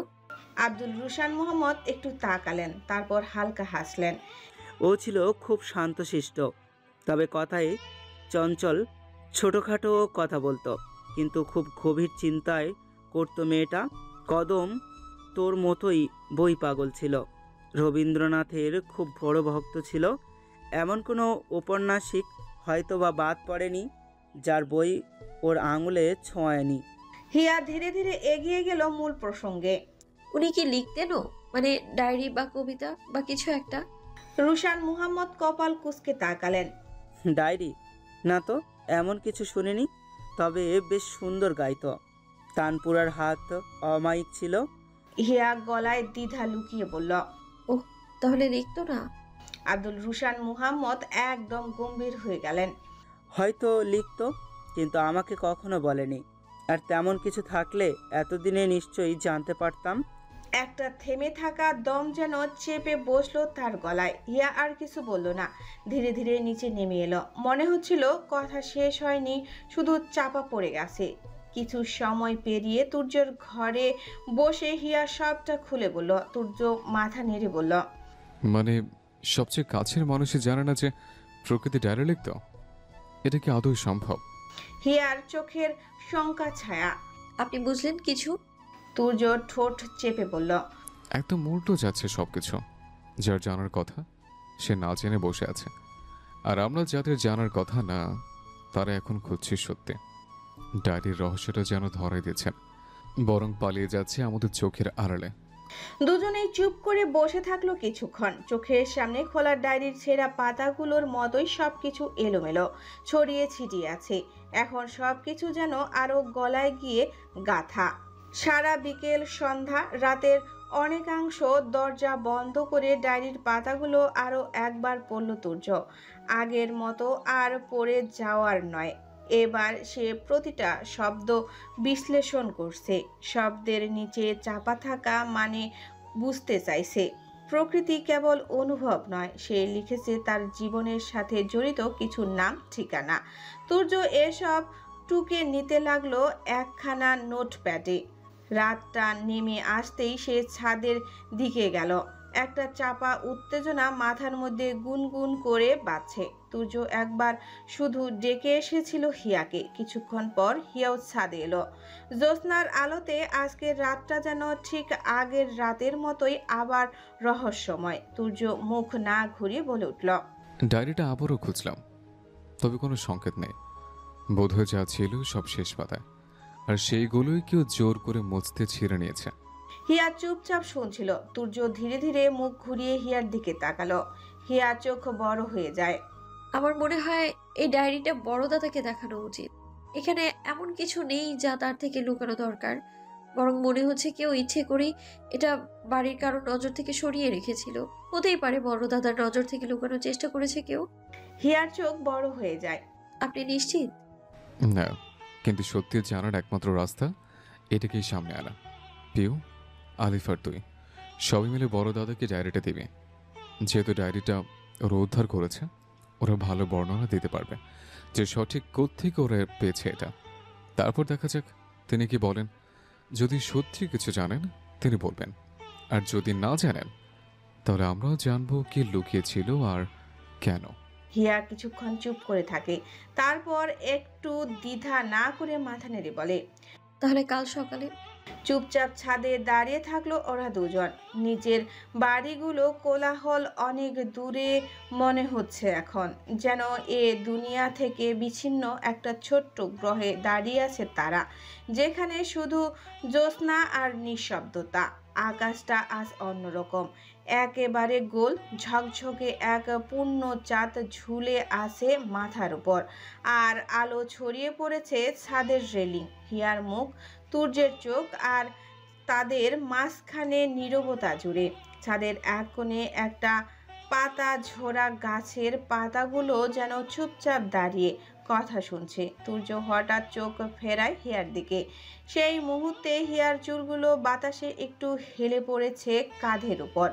আব্দুল রুশান মুহাম্মদ একটু তাকালেন, তারপর হালকা হাসলেন। ও ছিল খুব শান্তশিষ্ট, তবে কথায় চঞ্চল, ছোটোখাটো কথা বলতো, কিন্তু খুব গভীর চিন্তায় করতো মেয়েটা। কদম তোর মতোই বই পাগল ছিল, রবীন্দ্রনাথের খুব বড় ভক্ত ছিল। এমন কোনো ঔপন্যাসিক হয়তোবা বাদ পড়েনি যার বই ওর আঙুলে ছোঁয়ায়নি। হিয়া ধীরে ধীরে এগিয়ে গেল মূল প্রসঙ্গে। উনি কি লিখতেনও, মানে ডায়েরি বা কবিতা বা কিছু একটা? রুশান মুহাম্মদ কপাল কুঁচকে তাকালেন। ডায়েরি না তো, এমন কিছু শুনিনি, তবে বেশ সুন্দর গাইতো। তানপুরার হাত অমায়িক ছিল। হিয়া গলায় দ্বিধা লুকিয়ে বলল, ওহ, তাহলে লিখতো না? আব্দুল রুশান মুহাম্মদ একদম গম্ভীর হয়ে গেলেন। হয়তো লিখতো, কিন্তু আমাকে কখনো বলেনি। আর তেমন কিছু থাকলে এতদিনে নিশ্চয়ই জানতে পারতাম। একটা থেমে থাকা দম যেন চেপে বসলো তার গলায়। হিয়া আর কিছু বলল না, ধীরে ধীরে নিচে নেমে এলো। মনে হচ্ছিল কথা শেষ হয়নি, শুধু চাপা পড়ে গেছে। কিছু সময় পেরিয়ে তুর্যর ঘরে বসে হিয়া সবটা খুলে বলল। তুর্য মাথা নেড়ে বলল, মানে সবচেয়ে কাছের মানুষই জানে না যে প্রকৃতি ডায়েরি লিখত? এটা কি আদৌ সম্ভব? হিয়ার চোখের শঙ্কা ছায়া। আপনি বুঝলেন কিছু? তুর্য ঠোঁট চেপে বলল, একদম উল্টো যাচ্ছে সবকিছু। যার জানার কথা সে না জেনে বসে আছে, আর আমরা যাদের জানার কথা না তারা এখন খুঁজছি সত্যি। ডায়েরির রহস্যটা যেন ধরাই দিচ্ছেন, বরং পালিয়ে যাচ্ছে আমাদের চোখের আড়ালে। দুজনেই চুপ করে বসে থাকলো কিছুক্ষণ। চোখের সামনে খোলা ডায়েরির ছেঁড়া পাতাগুলোর মতোই সবকিছু এলোমেলো ছড়িয়ে ছিটিয়ে আছে। এখন সবকিছু যেন আরো গলায় গিয়ে গাথা। সারা বিকেল, সন্ধ্যা, রাতের অনেকাংশ দরজা বন্ধ করে ডায়েরির পাতাগুলো আরো একবার পড়ল তুর্য। আগের মতো আর পড়ে যাওয়ার নয়, এবার সে প্রতিটা শব্দ বিশ্লেষণ করছে। শব্দের নিচে চাপা থাকা মানে বুঝতে চাইছে। প্রকৃতি কেবল অনুভব নয়, সে লিখেছে তার জীবনের সাথে জড়িত কিছু নাম, ঠিকানা। তুর্য এসব টুকে নিতে লাগলো একখানা নোটপ্যাডে। রাতটা নেমে আসতেই সে ছাদের দিকে গেল। একটা চাপা উত্তেজনা মাথার মধ্যে গুনগুন করে বাজছে। তুর্য একবার শুধু ডেকে এসেছিল হিয়াকে, কিছুক্ষণ পর হিয়াও ছাদে এলো। জ্যোৎস্নার আলোতে আজকের রাতটা যেন ঠিক আগের রাতের মতোই আবার রহস্যময়। তুর্য মুখ না ঘুরিয়ে বলে উঠল, ডায়েরিটা আবারও খুঁজলাম, তবে কোনো সংকেত নেই। বোধহয় যা ছিল সব শেষ পাতায়, আর সেইগুলোই কেউ জোর করে মুছতে ছিঁড়ে নিয়েছে। হিয়া চুপচাপ শুনছিল। তুর্য ধীরে ধীরে মুখ ঘুরিয়ে হিয়ার দিকে তাকালো। হিয়া চোখ বড় হয়ে যায়। আমার মনে হয় এই ডায়েরিটা বড় দাদাকে দেখানো উচিত। এখানে এমন কিছু নেই যা তার থেকে লুকানো দরকার, বরং মনে হচ্ছে কেউ ইচ্ছে করেই এটা বাড়ির কারো নজর থেকে সরিয়ে রেখেছিল। হতেই পারে বড় দাদার নজর থেকে লুকানোর চেষ্টা করেছে কেউ। হিয়ার চোখ বড় হয়ে যায়। আপনি নিশ্চিত? না, কিন্তু সত্যি জানার একমাত্র রাস্তা এটাকেই সামনে আনা। পিউ, আলিফার তুই সবাই মিলে বড় দাদাকে ডায়েরিটা দিবে। যেহেতু ডায়েরিটা ওরা উদ্ধার করেছে, ওরা ভালো বর্ণনা দিতে পারবে যে সঠিক কোত্থেকে ওরা পেয়েছে এটা। তারপর দেখা যাক তিনি কি বলেন। যদি সত্যি কিছু জানেন তিনি বলবেন, আর যদি না জানেন তাহলে আমরাও জানবো কি লুকিয়েছিল আর কেন। হিয়া কিছুক্ষণ চুপ করে থাকে, তারপর একটু দ্বিধা না করে মাথা নেড়ে বলে, তাহলে কাল সকালে। চুপচাপ ছাদে দাঁড়িয়ে থাকলো ওরা দুজন। নিজের বাড়িগুলো কোলাহল অনেক দূরে মনে হচ্ছে এখন, যেন এ দুনিয়া থেকে বিচ্ছিন্ন একটা ছোট্ট গ্রহে দাঁড়িয়ে আছে তারা, যেখানে শুধু জ্যোৎস্না আর নিঃশব্দতা। আকাশটা আজ অন্যরকম, একেবারে গোল ঝকঝকে এক পূর্ণ চাঁদ ঝুলে আছে মাথার উপর, আর আলো ছড়িয়ে পড়েছে ছাদের রেলিং। হিয়ার মুখ, তুর্যের চোখ, আর তাদের মাঝখানে নীরবতা জুড়ে। ছাদের এক কোণে একটা পাতা ঝরা গাছের পাতাগুলো যেন চুপচাপ দাঁড়িয়ে কথা শুনছে। তুর্য হঠাৎ চোখ ফেরায় হিয়ার দিকে। সেই মুহূর্তে হিয়ার চুলগুলো বাতাসে একটু হেলে পড়েছে কাঁধের উপর,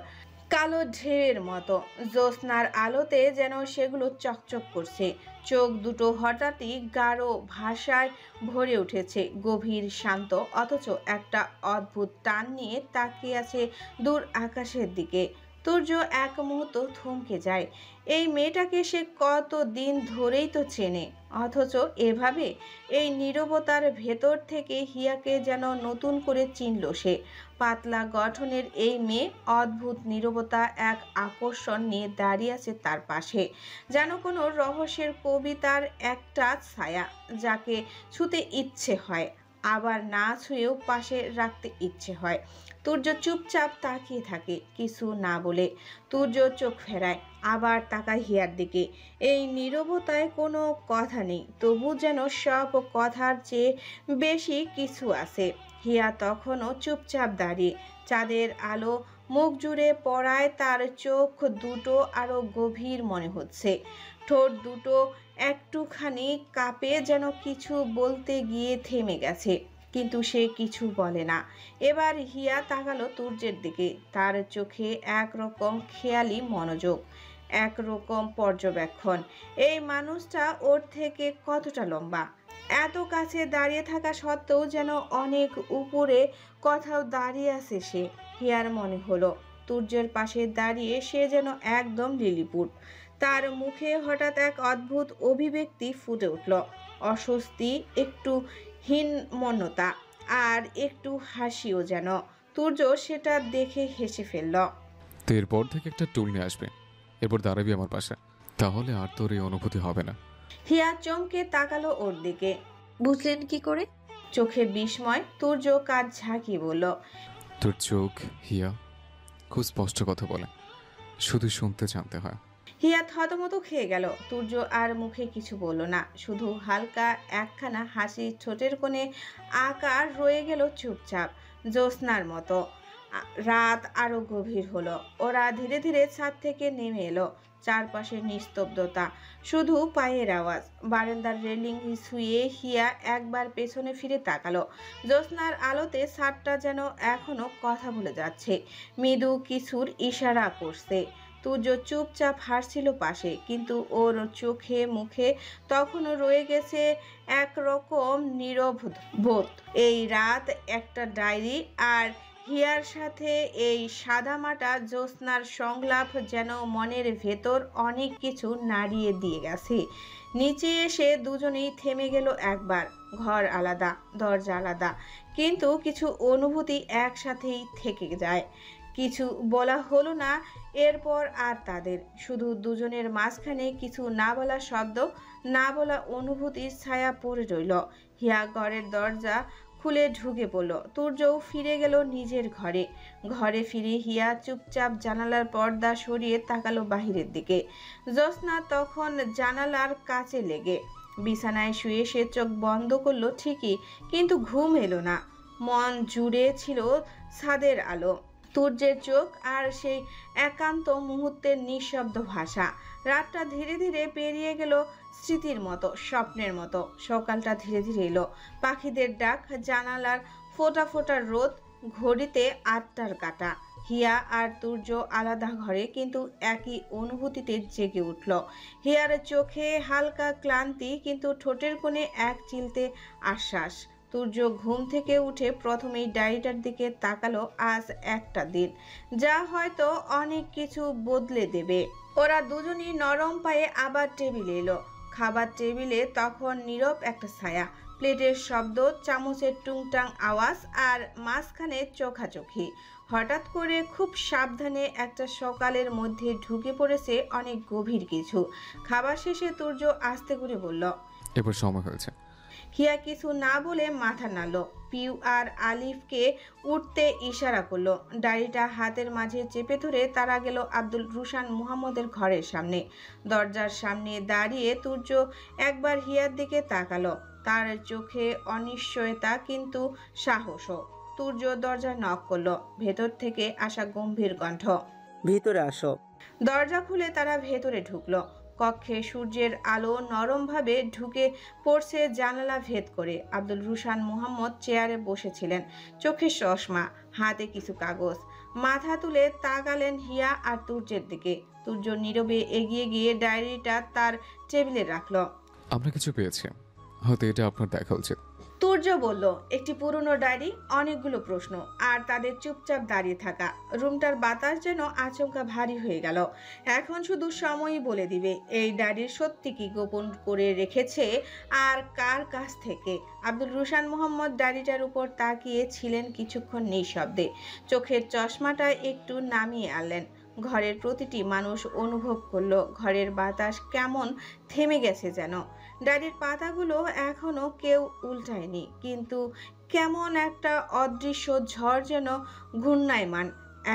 কালো ঢেউয়ের মতো। জ্যোৎস্নার আলোতে যেন সেগুলো চকচক করছে। চোখ দুটো হঠাৎই গাঢ় ভাষায় ভরে উঠেছে, গভীর শান্ত, অথচ একটা অদ্ভুত টান নিয়ে তাকিয়ে আছে দূর আকাশের দিকে। তুর্য এক মুহূর্ত থমকে যায়। এই মেয়েটাকে সে কত দিন ধরেই তো চেনে, অথচ এভাবে এই নীরবতার ভেতর থেকে হিয়াকে যেন নতুন করে চিনল সে। পাতলা গঠনের এই মেয়ে অদ্ভুত নীরবতা এক আকর্ষণ নিয়ে দাঁড়িয়ে আছে তার পাশে, যেন কোনো রহস্যের কবিতার একটা ছায়া, যাকে ছুতে ইচ্ছে হয় আবার না ছুঁয়েও পাশে রাখতে ইচ্ছে হয়। তুর্য চুপচাপ তাকিয়ে থাকে, কিছু না বলে। তুর্য চোখ ফেরায়, আবার তাকায় হিয়ার দিকে। এই নীরবতায় কোনো কথা নেই, তবু যেন সব কথার চেয়ে বেশি কিছু আছে। হিয়া তখনও চুপচাপ দাঁড়িয়ে। চাঁদের আলো মুখ জুড়ে পড়ায় তার চোখ দুটো আরো গভীর মনে হচ্ছে। ঠোঁট দুটো একটুখানি কাঁপে, যেন কিছু বলতে গিয়ে থেমে গেছে, কিন্তু সে কিছু বলে না। এবার হিয়া তাকালো তুর্যের দিকে। তার চোখে একরকম খেয়ালি মনোযোগ, একরকম পর্যবেক্ষণ। এই মানুষটা ওর থেকে কতটা লম্বা, এত কাছে দাঁড়িয়ে থাকা সত্ত্বেও যেন অনেক উপরে কোথাও দাঁড়িয়ে আছে সে। হিয়ার মনে হলো তুর্যের পাশে দাঁড়িয়ে সে যেন একদম লিলিপুট। তার মুখে হঠাৎ এক অদ্ভুত অভিব্যক্তি ফুটে উঠল, অস্বস্তি, একটু হীনমন্যতা, আর একটু হাসিও যেন। তুর্য সেটা দেখে হেসে ফেলল। তো এরপর থেকে একটা টুল নিয়ে আসবে, এরপর দাঁড়াবি আমার পাশে, তাহলে আর তোর এই অনুভূতি হবে না। হিয়া চমকে তাকালো ওর দিকে। বুঝলেন কি করে? চোখে বিস্ময়। তুর্য কাজ ঝাঁকিয়ে বলল, তোর চোখ, হিয়া, খুব স্পষ্ট কথা বলে, শুধু শুনতে জানতে হয়। হিয়া থতমত খেয়ে গেল। তুর্য আর মুখে কিছু বলল না, শুধু হালকা একখানা হাসি ঠোঁটের কোণে আকার রয়ে গেল চুপচাপ, জ্যোৎস্নার মতো। রাত আরো গভীর হলো। ওরা ধীরে ধীরে ছাদ থেকে নেমে এলো। চারপাশে নিস্তব্ধতা, শুধু পায়ের আওয়াজ। বারান্দার রেলিং ছুঁয়ে হিয়া একবার পেছনে ফিরে তাকালো। জ্যোৎস্নার আলোতে ছাদটা যেন এখনো কথা বলে যাচ্ছে, মৃদু কিছুর ইশারা করছে। তুর্য চুপচাপ হাসছিল পাশে, কিন্তু ওর চোখে মুখে তখনও রয়ে গেছে একরকম নীরব বোধ। এই রাত একটা ডায়েরি আর হিয়ার সাথে এই সাদামাটা জ্যোৎস্নার সংলাপ যেন মনের ভেতর অনেক কিছু নাড়িয়ে দিয়ে গেছে। নিচে এসে দুজনেই থেমে গেল একবার। ঘর আলাদা, দরজা আলাদা, কিন্তু কিছু অনুভূতি একসাথেই থেকে যায়। কিছু বলা হলো না এরপর আর তাদের, শুধু দুজনের মাঝখানে কিছু না বলা শব্দ, না বলা অনুভূতির ছায়া পড়ে রইল। হিয়া ঘরের দরজা খুলে ঢুকে পড়ল। তুর্যও ফিরে গেল নিজের ঘরে। ঘরে ফিরে হিয়া চুপচাপ জানালার পর্দা সরিয়ে তাকালো বাহিরের দিকে। জ্যোৎস্না তখন জানালার কাছে লেগে বিছানায় শুয়ে সে চোখ বন্ধ করলো ঠিকই, কিন্তু ঘুম এলো না। মন জুড়ে ছিল ছাদের আলো, তুর্যের চোখ আর সেই একান্ত মুহূর্তের নিঃশব্দ ভাষা। রাতটা ধীরে ধীরে পেরিয়ে গেল স্মৃতির মতো, স্বপ্নের মতো। সকালটা ধীরে ধীরে এলো। পাখিদের ডাক, জানালার ফোটা ফোটা রোদ, ঘড়িতে 8টার কাঁটা। হিয়া আর তুর্য আলাদা ঘরে, কিন্তু একই অনুভূতিতে জেগে উঠল। হিয়ার চোখে হালকা ক্লান্তি, কিন্তু ঠোঁটের কোণে এক চিলতে আশ্বাস। তুর্য ঘুম থেকে উঠে প্রথমেই ডায়েরিটার দিকে তাকালো। আজ একটা দিন যা হয়তো অনেক কিছু বদলে দেবে। ওরা দুজনই নরম পায়ে আবার টেবিলে এলো। খাবার টেবিলে তখন নীরব একটা ছায়া, প্লেটের শব্দ, চামচের টুংটাং আওয়াজ, আর মাঝখানে চোখাচোখি। হঠাৎ করে খুব সাবধানে একটা সকালের মধ্যে ঢুকে পড়েছে অনেক গভীর কিছু। খাবার শেষে তুর্য আস্তে করে বলল, এবার সময় হয়েছে। হিয়া কিছু না বলে মাথা নাড়ল। পিউ আর আলিফকে উঠতে ইশারা করলো। ডায়েরিটা হাতের মাঝে চেপে ধরে তারা গেল আব্দুল রুশান মুহাম্মদের ঘরের সামনে। দরজার সামনে দাঁড়িয়ে তুর্য একবার হিয়ার দিকে তাকালো। তার চোখে অনিশ্চয়তা, কিন্তু সাহসও। তুর্য দরজা নক করলো। ভেতর থেকে আসা গম্ভীর কণ্ঠ, ভিতরে আসো। দরজা খুলে তারা ভেতরে ঢুকলো। কক্ষে সূর্যের আলো নরমভাবে ঢুকে পড়ছে জানালা ভেদ করে। আব্দুল রুশান মুহাম্মদ চেয়ারে বসেছিলেন, চোখে চশমা, হাতে কিছু কাগজ। মাথা তুলে তাকালেন হিয়া আর তুর্যের দিকে। তুর্য নীরবে এগিয়ে গিয়ে ডায়েরিটা তার টেবিলে রাখলো। আমরা কিছু পেয়েছি, হয়তো এটা আপনার দেখা উচিত। তুর্য বলল, একটি পুরনো ডায়েরি, অনেকগুলো প্রশ্ন, আর তাদের চুপচাপ দাঁড়িয়ে থাকা। রুমটার বাতাস যেন আচমকা ভারী হয়ে গেল। এখন শুধু সময়ই বলে দিবে এই ডায়েরির সত্যি কি গোপন করে রেখেছে আর কার কাছ থেকে। আব্দুল রুশান মুহাম্মদ ডায়েরিটার উপর তাকিয়ে ছিলেন কিছুক্ষণ নিঃশব্দে। চোখের চশমাটা একটু নামিয়ে আনলেন। ঘরের প্রতিটি মানুষ অনুভব করলো ঘরের বাতাস কেমন থেমে গেছে যেন। ডায়েরির পাতাগুলো এখনো কেউ উল্টায়নি, কিন্তু কেমন একটা অদৃশ্য ঝড় যেন ঘূর্ণায়মান,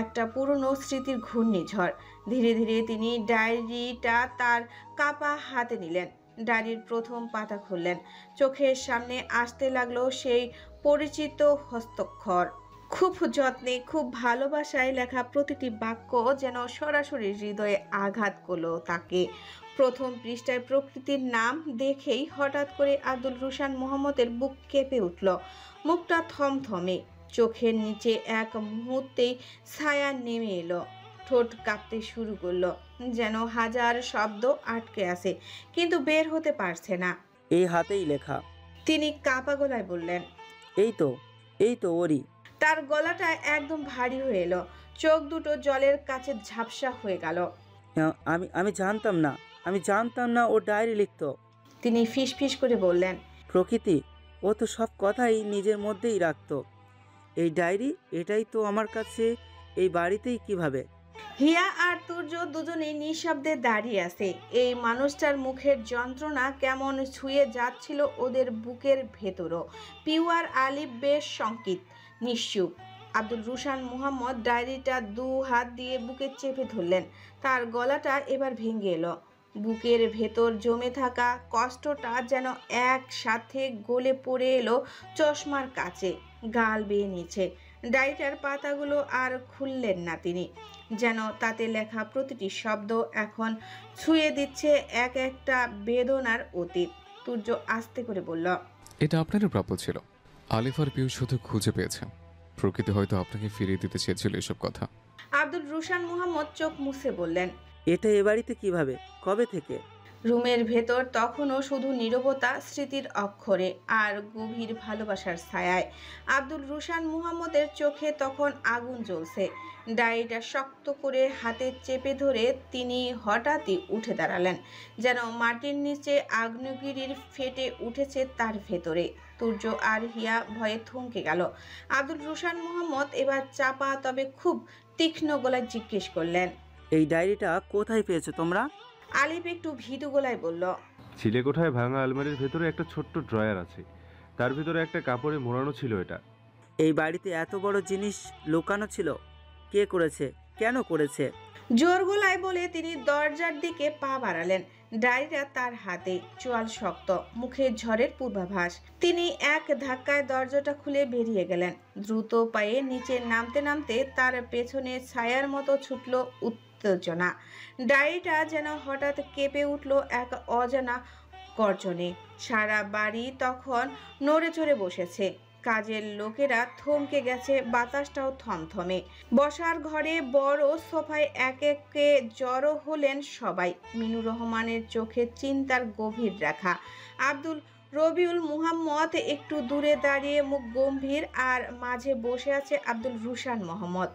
একটা পুরনো স্মৃতির ঘূর্ণিঝড়। ধীরে ধীরে তিনি ডায়েরিটা তার কাপা হাতে নিলেন। ডায়েরির প্রথম পাতা খুললেন। চোখের সামনে আসতে লাগলো সেই পরিচিত হস্তাক্ষর। খুব যত্নে, খুব ভালোবাসায় লেখা প্রতিটি বাক্য যেন সরাসরি হৃদয়ে আঘাত করলো তাকে। প্রথম পৃষ্ঠায় প্রকৃতির নাম দেখেই হঠাৎ করে আব্দুল রুশান মুহাম্মদের বুক কেঁপে উঠল। মুখটা থমথমে, চোখের নিচে এক মুহূর্তেই ছায়া নেমে এলো। ঠোঁট কাঁপতে শুরু করলো, যেন হাজার শব্দ আটকে আছে, কিন্তু বের হতে পারছে না। এই হাতেই লেখা। তিনি কাঁপা গলায় বললেন, এই তো ওরই। তার গলাটা একদম ভারী হয়ে এলো। চোখ দুটো জলের কাছে ঝাপসা হয়ে গেল। আমি জানতাম না ও ডায়েরি লিখতো। তিনি ফিসফিস করে বললেন, প্রকৃতি, ও তো সব কথাই নিজের মধ্যেই রাখতো। এই ডায়েরি, এটাই তো আমার কাছে এই বাড়িতেই কিভাবে। হিয়া আর তুর্য দুজনেই নিঃশব্দে দাঁড়িয়ে আছে। এই মানুষটার মুখের যন্ত্রণা কেমন ছুঁয়ে যাচ্ছিল ওদের বুকের ভেতরও। পিউ আর আলিফ বেশ শঙ্কিত, নিশ্চুপ। আব্দুল রুশান মুহাম্মদ ডায়েরিটা 2 হাত দিয়ে বুকে চেপে ধরলেন। তার গলাটা এবার ভেঙে এলো। বুকের ভেতর জমে থাকা কষ্টটা যেন একসাথে গলে পড়ে এলো চশমার কাছে, গাল বেয়ে নিচে। ডায়েরিটার পাতাগুলো আর খুললেন না তিনি, যেন তাতে লেখা প্রতিটি শব্দ এখন ছুঁয়ে দিচ্ছে এক একটা বেদনার অতীত। তুর্য আস্তে করে বলল, এটা আপনারই প্রাপ্য ছিল। আলিফার পিউ শুধু খুঁজে পেয়েছে, প্রকৃতি হয়তো আপনাকে ফিরিয়ে দিতে চেয়েছিল এসব কথা। আব্দুল রুশান মুহাম্মদ চোখ মুছে বললেন, এটা এ বাড়িতে কিভাবে, কবে থেকে? রুমের ভেতর তখনও শুধু নীরবতা, স্মৃতির অক্ষরে আর গভীর ভালোবাসার ছায়ায়। আব্দুল রুশান মুহাম্মদের চোখে তখন আগুন জ্বলছে। ডায়েরিটা শক্ত করে হাতে চেপে ধরে তিনি হঠাৎই উঠে দাঁড়ালেন, যেন মাটির নিচে আগ্নেয়গিরির ফেটে উঠেছে তার ভেতরে। সূর্য আর হিয়া ভয়ে থমকে গেল। আব্দুল রুশান মুহাম্মদ এবার চাপা তবে খুব তীক্ষ্ণ গলায় জিজ্ঞেস করলেন, এই ডায়েরিটা কোথায় পেয়েছো তোমরা? আলিফ একটু ভীতু গলায় বলল, চিলেকোঠায় ভাঙা আলমারির ভেতরে একটা ছোট্ট ড্রয়ার আছে, তার ভিতরে একটা কাপড়ে মোড়ানো ছিল এটা। এই বাড়িতে এত বড় জিনিস লুকানো ছিল? কে করেছে, কেন করেছে? জোর গলায় বলে তিনি দরজার দিকে পা বাড়ালেন। ডায়েরিটা তার হাতে, চোয়াল শক্ত, মুখে ঝড়ের পূর্বাভাস। তিনি এক ধাক্কায় দরজাটা খুলে বেরিয়ে গেলেন। দ্রুত পায়ে নিচে নামতে নামতে তার পেছনে ছায়ার মতো ছুটল উত্তেজনা। ডায়েরিটা যেন হঠাৎ কেঁপে উঠল এক অজানা গর্জনে। সারা বাড়ি তখন নড়ে চড়ে বসেছে। কাজের লোকেরা থমকে গেছে, বাতাসটাও থমথমে। বসার ঘরে বড় সোফায় এক একে জড়ো হলেন সবাই। মিনুর রহমানের চোখে চিন্তার গভীর রেখা। আব্দুল রবিউল মুহাম্মদ একটু দূরে দাঁড়িয়ে, মুখ গম্ভীর, আর মাঝে বসে আছে আব্দুল রুশান মোহাম্মদ,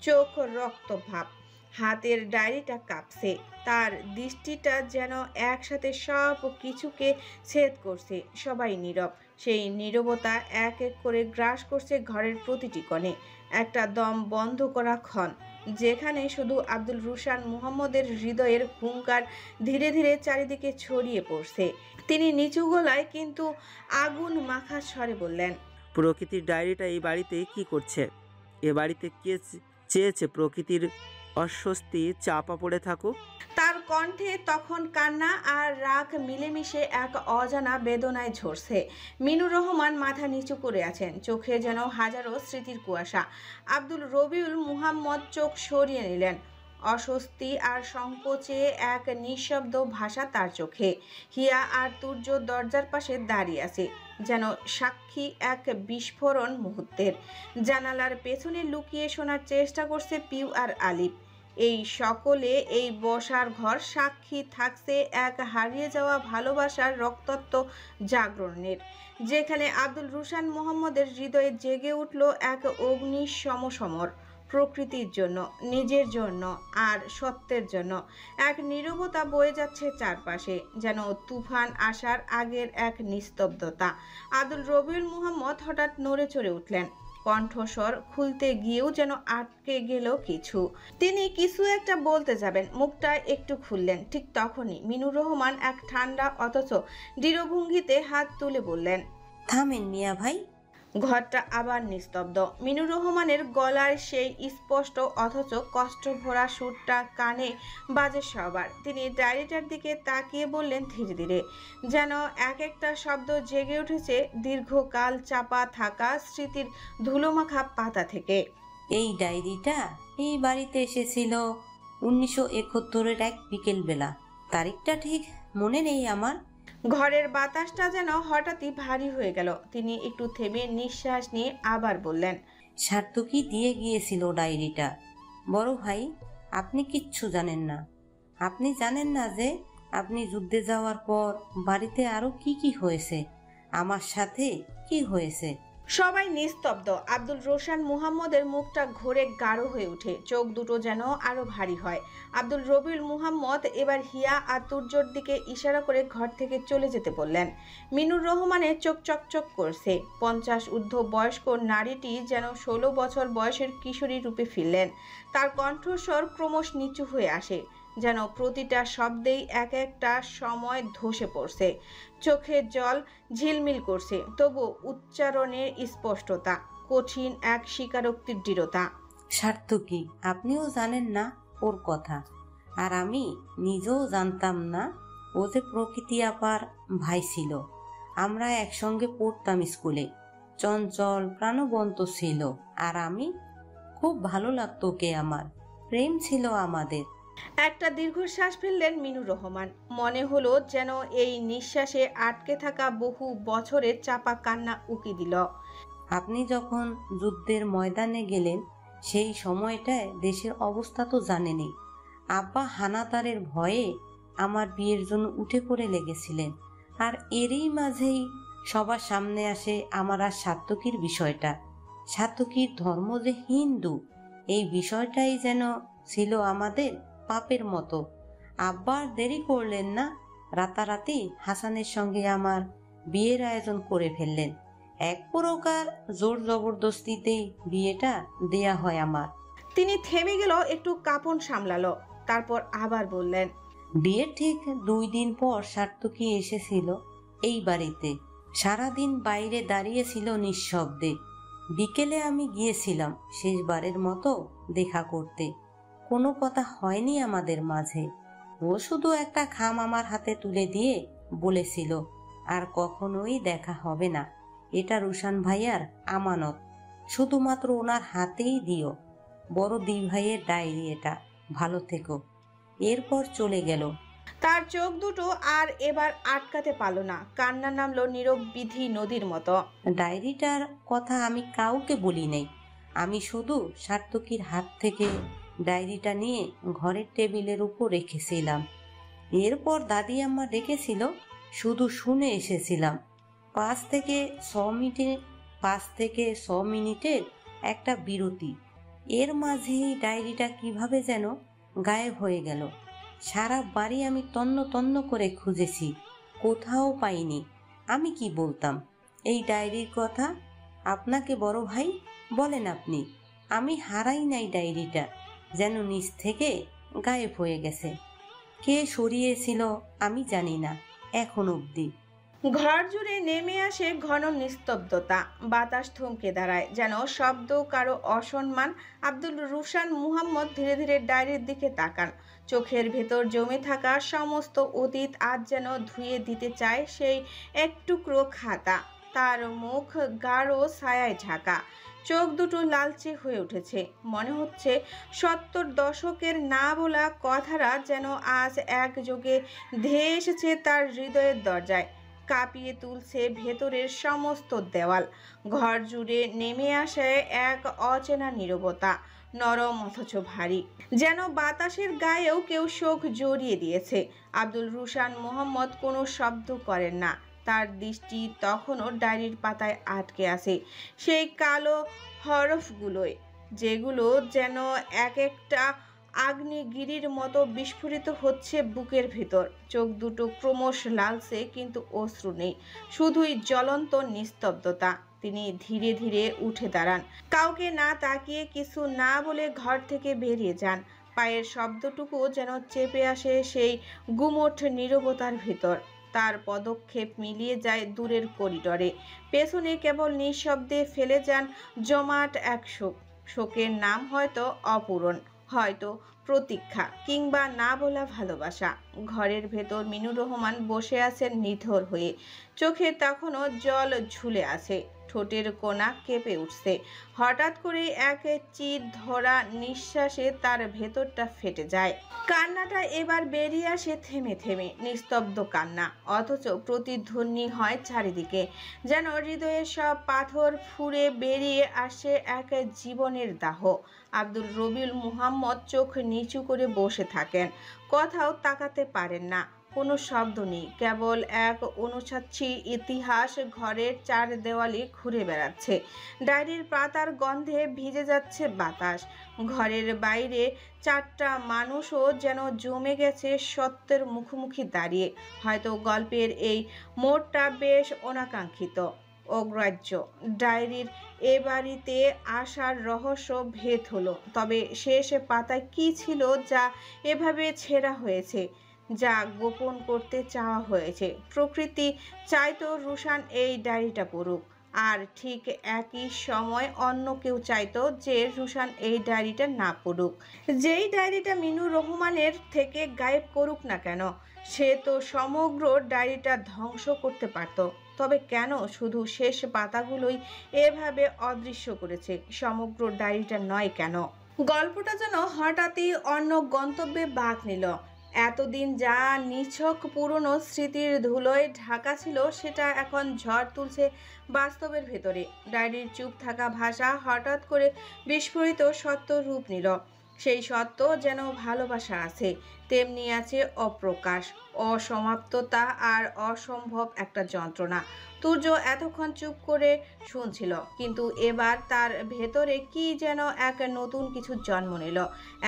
চোখ রক্তভাব। হাতের ডায়েরিটা কাঁপছে, তার দৃষ্টিটা যেন একসাথে সব কিছুকে ছেদ করছে। সবাই নীরব। সেই নীরবতা এক এক করে গ্রাস করছে ঘরের প্রতিটি কোণে। একটা দম বন্ধ করা ক্ষণ, যেখানে শুধু আব্দুল রুশান মুহাম্মদের হৃদয়ের হুঙ্কার ধীরে ধীরে চারিদিকে ছড়িয়ে পড়ছে। তিনি নিচু গলায় কিন্তু আগুন মাখা স্বরে বললেন, প্রকৃতির ডায়েরিটা এই বাড়িতে কি করছে? এ বাড়িতে কে চেয়েছে প্রকৃতির অস্বস্তি চাপা পড়ে থাকুক? তার কণ্ঠে তখন কান্না আর রাগ মিলেমিশে এক অজানা বেদনায় ঝরছে। মিনুর রহমান মাথা নিচু করে আছেন, চোখে যেন হাজারো স্মৃতির কুয়াশা। আব্দুল রবিউল মুহাম্মদ চোখ সরিয়ে নিলেন। অস্বস্তি আর সংকোচে এক নিঃশব্দ ভাষা তার চোখে। হিয়া আর তুর্য দরজার পাশে দাঁড়িয়ে আছে, যেন সাক্ষী এক বিস্ফোরণ মুহূর্তের। জানালার পেছনে লুকিয়ে শোনার চেষ্টা করছে পিউ আর আলিফ। এই সকলে এই বসার ঘর সাক্ষী থাকছে এক হারিয়ে যাওয়া ভালোবাসার রক্তাক্ত জাগরণের, যেখানে আব্দুল রুশান মোহাম্মদের হৃদয়ে জেগে উঠল এক অগ্নি সমসমর। প্রকৃতির জন্য, নিজের জন্য, আর সত্যের জন্য। এক নীরবতা বয়ে যাচ্ছে চারপাশে, যেন তুফান আসার আগের এক নিস্তব্ধতা। আব্দুল রবিউল মুহাম্মদ হঠাৎ নড়ে চড়ে উঠলেন। কণ্ঠস্বর খুলতে গিয়েও যেন আটকে গেল কিছু। তিনি কিছু একটা বলতে যাবেন, মুখটা একটু খুললেন। ঠিক তখনই মিনুর রহমান এক ঠান্ডা অথচ দৃঢ়ভঙ্গিতে হাত তুলে বললেন, থামেন মিয়া ভাই। ঘরটা আবার নিস্তব্ধ। মিনুর রহমানের গলার সেই স্পষ্ট অথচ কষ্ট ভরা সুরটা কানে বাজে সবার। তিনি ডায়েরিটার দিকে তাকিয়ে বললেন ধীরে ধীরে, যেন এক একটা শব্দ জেগে উঠেছে দীর্ঘকাল চাপা থাকা স্মৃতির ধুলোমাখা পাতা থেকে। এই ডায়েরিটা এই বাড়িতে এসেছিল 1971-এর এক বিকেলবেলা। তারিখটা ঠিক মনে নেই আমার। ঘরের বাতাসটা যেন হঠাৎই ভারী হয়ে গেল। তিনি একটু থেমে নিঃশ্বাস নিয়ে আবার বললেন, সার্থকী দিয়ে গিয়েছিল ডায়েরিটা। বড় ভাই, আপনি কিচ্ছু জানেন না। আপনি জানেন না যে আপনি যুদ্ধে যাওয়ার পর বাড়িতে আরো কি কি হয়েছে, আমার সাথে কি হয়েছে। সবাই নিস্তব্ধ। আব্দুল রোশান মুহাম্মদের মুখটা ঘোরে গাঢ় হয়ে ওঠে, চোখ দুটো যেন আরো ভারী হয়। আব্দুল রবিউল মুহাম্মদ এবার হিয়া আর তুর্যর দিকে ইশারা করে ঘর থেকে চলে যেতে বললেন। মিনুর রহমানের চোখ চকচক করছে। 50 ঊর্ধ্ব বয়স্ক নারীটি যেন 16 বছর বয়সের কিশোরী রূপে ফিরলেন। তার কণ্ঠস্বর ক্রমশ নিচু হয়ে আসে, যেন প্রতিটা শব্দেই এক একটা সময় ধসে পড়ছে। চোখের জল ঝিলমিল করছে, তবু উচ্চারণের স্পষ্টতা, কঠিন এক স্বীকারোক্তির দৃঢ়তা। সার্থকী, আপনিও জানেন না ওর কথা, আর আমি নিজেও জানতাম না ও যে প্রকৃতি আপার ভাই ছিল। আমরা একসঙ্গে পড়তাম স্কুলে। চঞ্চল প্রাণবন্ত ছিল, আর আমি খুব ভালো লাগতো ওকে। আমার প্রেম ছিল আমাদের। একটা দীর্ঘশ্বাস ফেললেন মিনুর রহমান। মনে হলো যেন এই নিঃশ্বাসে আটকে থাকা বহু বছরের চাপা কান্না উকি দিল। আপনি যখন যুদ্ধের ময়দানে গেলেন সেই সময়টায় দেশের অবস্থা তো জানেনই। আব্বা হানাদারের ভয়ে আমার বিয়ের জন্য উঠে পড়ে লেগেছিলেন। আর এরই মাঝেই সবার সামনে আসে আমার আর সাত্তকীর বিষয়টা। সাত্তকীর ধর্ম যে হিন্দু, এই বিষয়টাই যেন ছিল আমাদের পাপের মতো। আব্বা আর দেরি করলেন না, রাতারাতি হাসানের সঙ্গে আমার বিয়ের আয়োজন করে ফেললেন। এক প্রকার জোর জবরদস্তিতেই বিয়েটা দেয়া হয় আমার। তিনি থেমে গেল, একটু কাঁপন সামলালো, তারপর আবার বললেন, বিয়ের ঠিক 2 দিন পর সার্থকী এসেছিল এই বাড়িতে। সারাদিন বাইরে দাঁড়িয়েছিল নিঃশব্দে। বিকেলে আমি গিয়েছিলাম শেষবারের মতো দেখা করতে। কোনো কথা হয়নি আমাদের মাঝে। ও শুধু একটা খাম আমার হাতে তুলে দিয়ে বলেছিল, আর কখনোই দেখা হবে না, এটা রুশান ভাইয়ার আমানত, শুধুমাত্র ওনার হাতেই দিও। বড় দি ভাইয়ের ডায়েরি এটা, ভালো থেকো। এরপর চলে গেল। তার চোখ দুটো আর এবার আটকাতে পারল না, কান্না নামলো নীরব বিধি নদীর মতো। ডায়েরিটার কথা আমি কাউকে বলি নাই। আমি শুধু সার্থকীর হাত থেকে ডায়েরিটা নিয়ে ঘরের টেবিলের উপর রেখেছিলাম। এরপর দাদি আম্মা ডেকেছিল, শুধু শুনে এসেছিলাম। 5 থেকে 6 মিনিটের একটা বিরতি। এর মাঝেই ডায়েরিটা কিভাবে যেন গায়েব হয়ে গেল। সারা বাড়ি আমি তন্ন তন্ন করে খুঁজেছি, কোথাও পাইনি। আমি কি বলতাম এই ডায়েরির কথা? আপনাকে বড় ভাই বলেন আপনি। আমি হারাই নাই ডায়েরিটা, যেন নিচ থেকে গায়েব হয়ে গেছে। কে সরিয়েছিল আমি জানি না এখন অবধি। ঘর জুড়ে নেমে আসে ঘন নিস্তব্ধতা। বাতাস থমকে দাঁড়ায়, যেন শব্দ কারো অসম্মান। আব্দুল রুশান মুহাম্মদ ধীরে ধীরে ডায়েরির দিকে তাকান। চোখের ভেতর জমে থাকা সমস্ত অতীত আজ যেন ধুয়ে দিতে চায় সেই এক টুকরো খাতা। তার মুখ গাঢ় ছায়ায় ঢাকা, চোখ দুটো লালচে হয়ে উঠেছে। মনে হচ্ছে 70 দশকের না বলা কথারা যেন আজ একযোগে ধেয়ে এসেছে তার হৃদয়ের দরজায়, কাঁপিয়ে তুলছে ভেতরের সমস্ত দেওয়াল। ঘর জুড়ে নেমে আসে এক অচেনা নীরবতা, নরম অথচ ভারী, যেন বাতাসের গায়েও কেউ শোক জড়িয়ে দিয়েছে। আব্দুল রুশান মোহাম্মদ কোনো শব্দ করেন না। তার দৃষ্টি তখনও ডায়েরির পাতায় আটকে আছে, সেই কালো হরফগুলোয়, যেগুলো যেন এক একটা আগ্নেয়গিরির মতো বিস্ফোরিত হচ্ছে বুকের ভেতর। চোখ দুটো ক্রমশ লালচে, কিন্তু অশ্রু নেই, শুধুই জ্বলন্ত নিস্তব্ধতা। তিনি ধীরে ধীরে উঠে দাঁড়ান, কাউকে না তাকিয়ে, কিছু না বলে ঘর থেকে বেরিয়ে যান। পায়ের শব্দটুকু যেন চেপে আসে সেই গুমোট নীরবতার ভিতর। তার পদক্ষেপ মিলিয়ে যায় দূরের করিডরে। পেছনে কেবল নিঃশব্দে ফেলে যান জমাট এক শোক। শোকের নাম হয়তো অপূরণ, হয়তো প্রতীক্ষা, কিংবা না বলা ভালোবাসা। ঘরের ভেতর মিনুর রহমান বসে আছেন নিথর হয়ে, চোখে তখনও জল ঝুলে আছে, ঠোঁটের কোণা কেঁপে উঠছে। হঠাৎ করে এক চির ধরা নিঃশ্বাসে তার ভেতরটা ফেটে যায়। কান্নাটা এবার বেরিয়ে আসে থেমে থেমে, নিস্তব্ধ কান্না, অথচ প্রতিধ্বনি হয় চারিদিকে, যেন হৃদয়ের সব পাথর ফুঁড়ে বেরিয়ে আসে এক জীবনের দাহ। আব্দুল রবিউল মুহাম্মদ চোখ নিচু করে বসে থাকেন, কোথাও তাকাতে পারেন না। কোনো শব্দ নেই, কেবল এক অনুচ্ছাচ্ছি ইতিহাস ঘরের চার দেওয়ালে ঘুরে বেড়াচ্ছে। ডায়েরির পাতার গন্ধে ভিজে যাচ্ছে বাতাস। ঘরের বাইরে 4টা মানুষও যেন জমে গেছে সত্যের মুখোমুখি দাঁড়িয়ে। হয়তো গল্পের এই মোড়টা বেশ অনাকাঙ্ক্ষিত, অগ্রাহ্য। ডায়েরির এ বাড়িতে আসার রহস্য ভেদ হলো, তবে শেষ পাতায় কি ছিল যা এভাবে ছেঁড়া হয়েছে, যা গোপন করতে চাওয়া হয়েছে? প্রকৃতি চাইতো রুশান এই ডায়েরিটা পড়ুক, আর ঠিক একই সময় অন্য কেউ চাইতো যে রুশান এই ডায়েরিটা না পড়ুক। যেই ডায়েরিটা মিনুর রহমানের থেকে গায়েব করুক না কেন, সে তো সমগ্র ডায়েরিটা ধ্বংস করতে পারত। তবে কেন শুধু শেষ পাতাগুলোই এভাবে অদৃশ্য করেছে, সমগ্র ডায়েরিটা নয় কেন? গল্পটা যেন হঠাৎই অন্য গন্তব্যে বাঁক নিল। এতদিন যা নিছক পুরনো স্মৃতির ধুলোয় ঢাকা ছিল, সেটা এখন ঝড় তুলছে বাস্তবের ভেতরে। ডায়েরির চুপ থাকা ভাষা হঠাৎ করে বিস্ফোরিত সত্য রূপ নিল। সেই সত্য যেন ভালোবাসা আছে, তেমনি আছে অপ্রকাশ, অসমাপ্ততা আর অসম্ভব একটা যন্ত্রণা। তুর্য এতক্ষণ চুপ করে শুনছিল, কিন্তু এবার তার ভেতরে কি যেন এক নতুন কিছু জন্ম নিল,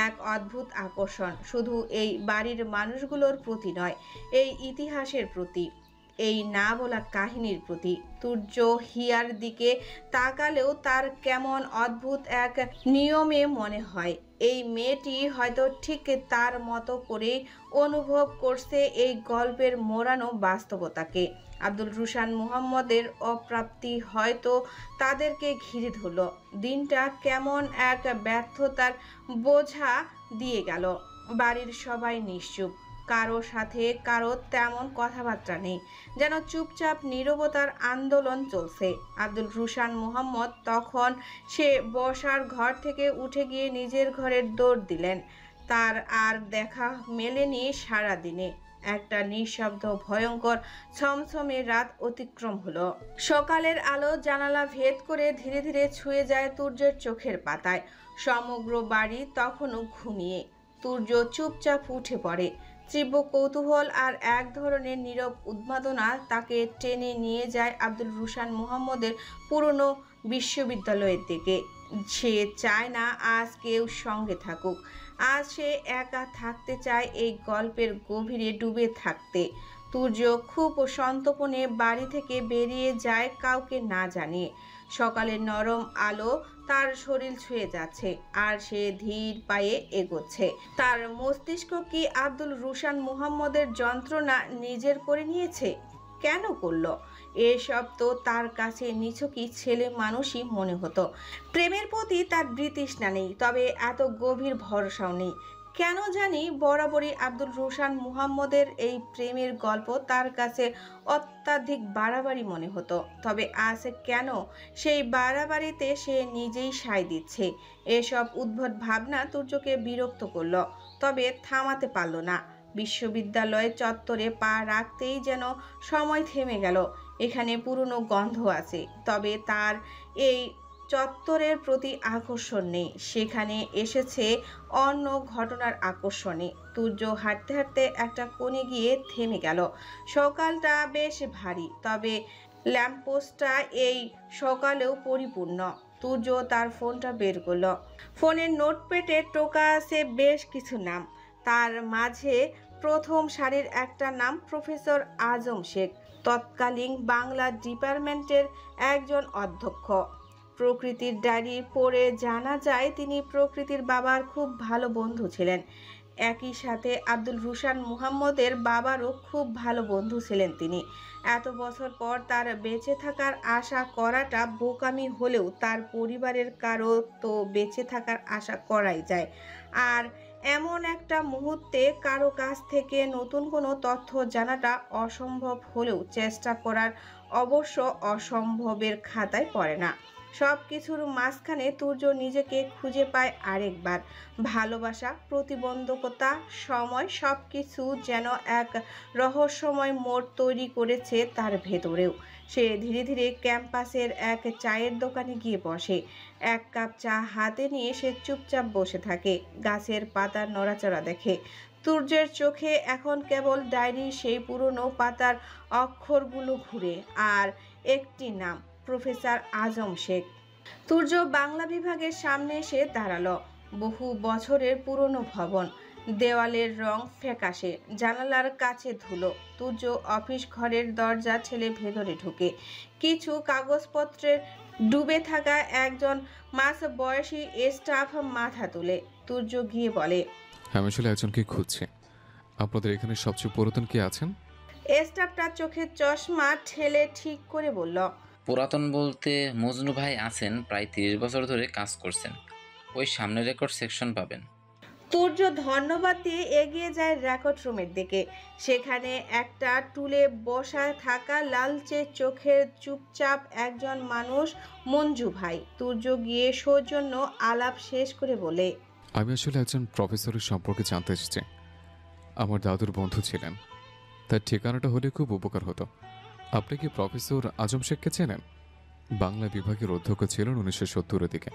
এক অদ্ভুত আকর্ষণ, শুধু এই বাড়ির মানুষগুলোর প্রতি নয়, এই ইতিহাসের প্রতি, এই না বলা কাহিনীর প্রতি। তুর্য হিয়ার দিকে তাকালেও তার কেমন অদ্ভুত এক নিয়মে মনে হয় এই মেয়েটি হয়তো ঠিক তার মতো করেই অনুভব করছে এই গল্পের মোড়ানো বাস্তবতাকে। আব্দুল রুশান মুহাম্মদের অপ্রাপ্তি হয়তো তাদেরকে ঘিরে ধরল। দিনটা কেমন এক ব্যর্থতার বোঝা দিয়ে গেল। বাড়ির সবাই নিশ্চুপ, কারো সাথে কারো তেমন কথাবার্তা নেই, যেন চুপচাপ নীরবতার আন্দোলন চলছে। আব্দুল রুশান মুহাম্মদ তখন সে বসার ঘর থেকে উঠে গিয়ে নিজের ঘরের দৌড় দিলেন। তার আর দেখা মেলেনি সারা দিনে। একটা নিঃশব্দ ভয়ঙ্কর ছমছমে রাত অতিক্রম হলো। সকালের আলো জানালা ভেদ করে ধীরে ধীরে ছুঁয়ে যায় তুর্যের চোখের পাতায়। সমগ্র বাড়ি তখনও ঘুমিয়ে। তুর্য চুপচাপ উঠে পড়ে। তীব্র কৌতূহল আর এক ধরনের নীরব উন্মাদনা তাকে টেনে নিয়ে যায় আব্দুল রুশান মুহাম্মদের পুরনো বিশ্ববিদ্যালয়ের দিকে। সে চায় না আজ কেউ সঙ্গে থাকুক, আজ সে একা থাকতে চায়, এই গল্পের গভীরে ডুবে থাকতে। তুর্য খুব সন্তর্পণে বাড়ি থেকে বেরিয়ে যায়, কাউকে না জানিয়ে। সকালের নরম আলো তার শরীর ছুঁয়ে যাচ্ছে আর সে ধীর পায়ে এগোচ্ছে। তার মস্তিষ্ক কি আব্দুল রুশান মুহাম্মদের যন্ত্রণা নিজের করে নিয়েছে? কেন করলো এসব? তো তার কাছে নিছকই ছেলে মানুষই মনে হতো। প্রেমের প্রতি তার বিতৃষ্ণা নেই, তবে এত গভীর ভরসাও নেই। কেন জানি বরাবরই আব্দুল রুশান মুহাম্মদের এই প্রেমের গল্প তার কাছে অত্যাধিক বাড়াবাড়ি মনে হতো। তবে আজ কেন সেই বাড়াবাড়িতে সে নিজেই সায় দিচ্ছে? এসব উদ্ভট ভাবনা তুর্যকে বিরক্ত করলো, তবে থামাতে পারল না। বিশ্ববিদ্যালয় চত্বরে পা রাখতেই যেন সময় থেমে গেল। এখানে পুরনো গন্ধ আছে, তবে তার এই চত্বরের প্রতি আকর্ষণ নেই। সেখানে এসেছে অন্য ঘটনার আকর্ষণে। তুর্য হাঁটতে হাঁটতে একটা কোণে গিয়ে থেমে গেল। সকালটা বেশ ভারী, তবে ল্যাম্পপোস্টটা এই সকালেও পরিপূর্ণ। তুর্য তার ফোনটা বের করলো। ফোনের নোটপ্যাডে টোকা আছে বেশ কিছু নাম। তার মাঝে প্রথম সারির একটা নাম প্রফেসর আজম শেখ, তৎকালীন বাংলা ডিপার্টমেন্টের একজন অধ্যক্ষ। প্রকৃতির ডায়েরি পড়ে জানা যায় তিনি প্রকৃতির বাবার খুব ভালো বন্ধু ছিলেন। একই সাথে আব্দুল রুশান মুহাম্মদের বাবারও খুব ভালো বন্ধু ছিলেন তিনি। এত বছর পর তার বেঁচে থাকার আশা করাটা বোকামি হলেও তার পরিবারের কারো তো বেঁচে থাকার আশা করাই যায়। আর এমন একটা মুহূর্তে কারো কাছ থেকে নতুন কোনো তথ্য জানাটা অসম্ভব হলেও চেষ্টা করার অবশ্য অসম্ভবের খাতায় পড়ে না। সব কিছুর মাঝখানে তুর্য নিজেকে খুঁজে পায় আরেকবার। ভালোবাসা, প্রতিবন্ধকতা, সময়, সব কিছু যেন এক রহস্যময় মোড় তৈরি করেছে তার ভেতরেও। সে ধীরে ধীরে ক্যাম্পাসের এক চায়ের দোকানে গিয়ে বসে। এক কাপ চা হাতে নিয়ে সে চুপচাপ বসে থাকে, গাছের পাতার নড়াচড়া দেখে। তুর্যের চোখে এখন কেবল ডায়েরির সেই পুরনো পাতার অক্ষরগুলো ঘুরে, আর একটি নাম, প্রফেসর আজম শেখ। তুর্য বাংলা বিভাগের সামনে এসে দাঁড়ালো। বহু বছরের পুরনো ভবন, দেওয়ালের রং ফ্যাকাশে, জানালার কাছে ধুলো। তুর্য অফিস ঘরের দরজা ঠেলে ভেতরে ঢুকে। কিছু কাগজপত্রের ডুবে থাকা একজন মাঝ বয়সী স্টাফ মাথা তুলে। তুর্য গিয়ে বলে, আমি আসলে একজনকে খুঁজছি। আপনাদের এখানে সবচেয়ে পুরাতন কে আছেন? স্টাফটা চোখের চশমা ঠেলে ঠিক করে বলল, পুরাতন বলতে মজনু ভাই আছেন, প্রায় 30 বছর ধরে কাজ করছেন। ওই সামনে রেকর্ড সেকশন পাবেন। তুর্য ধন্যবাদ দিয়ে এগিয়ে যায় রেকর্ড রুমের দিকে। সেখানে একটা টুলে বসা থাকা লালচে চোখের চুপচাপ একজন মানুষ, মঞ্জু ভাই। তুর্য গিয়ে সৌজন্য আলাপ শেষ করে বলে, আমি আসলে একজন প্রফেসরের সম্পর্কে জানতে এসেছি। আমার দাদুর বন্ধু ছিলেন, তার ঠিকানাটা হলে খুব উপকার হতো। আপনি কি প্রফেসর আজম শেখকে চেনেন? বাংলা বিভাগের অধ্যক্ষ ছিলেন 1970-এর দিকে।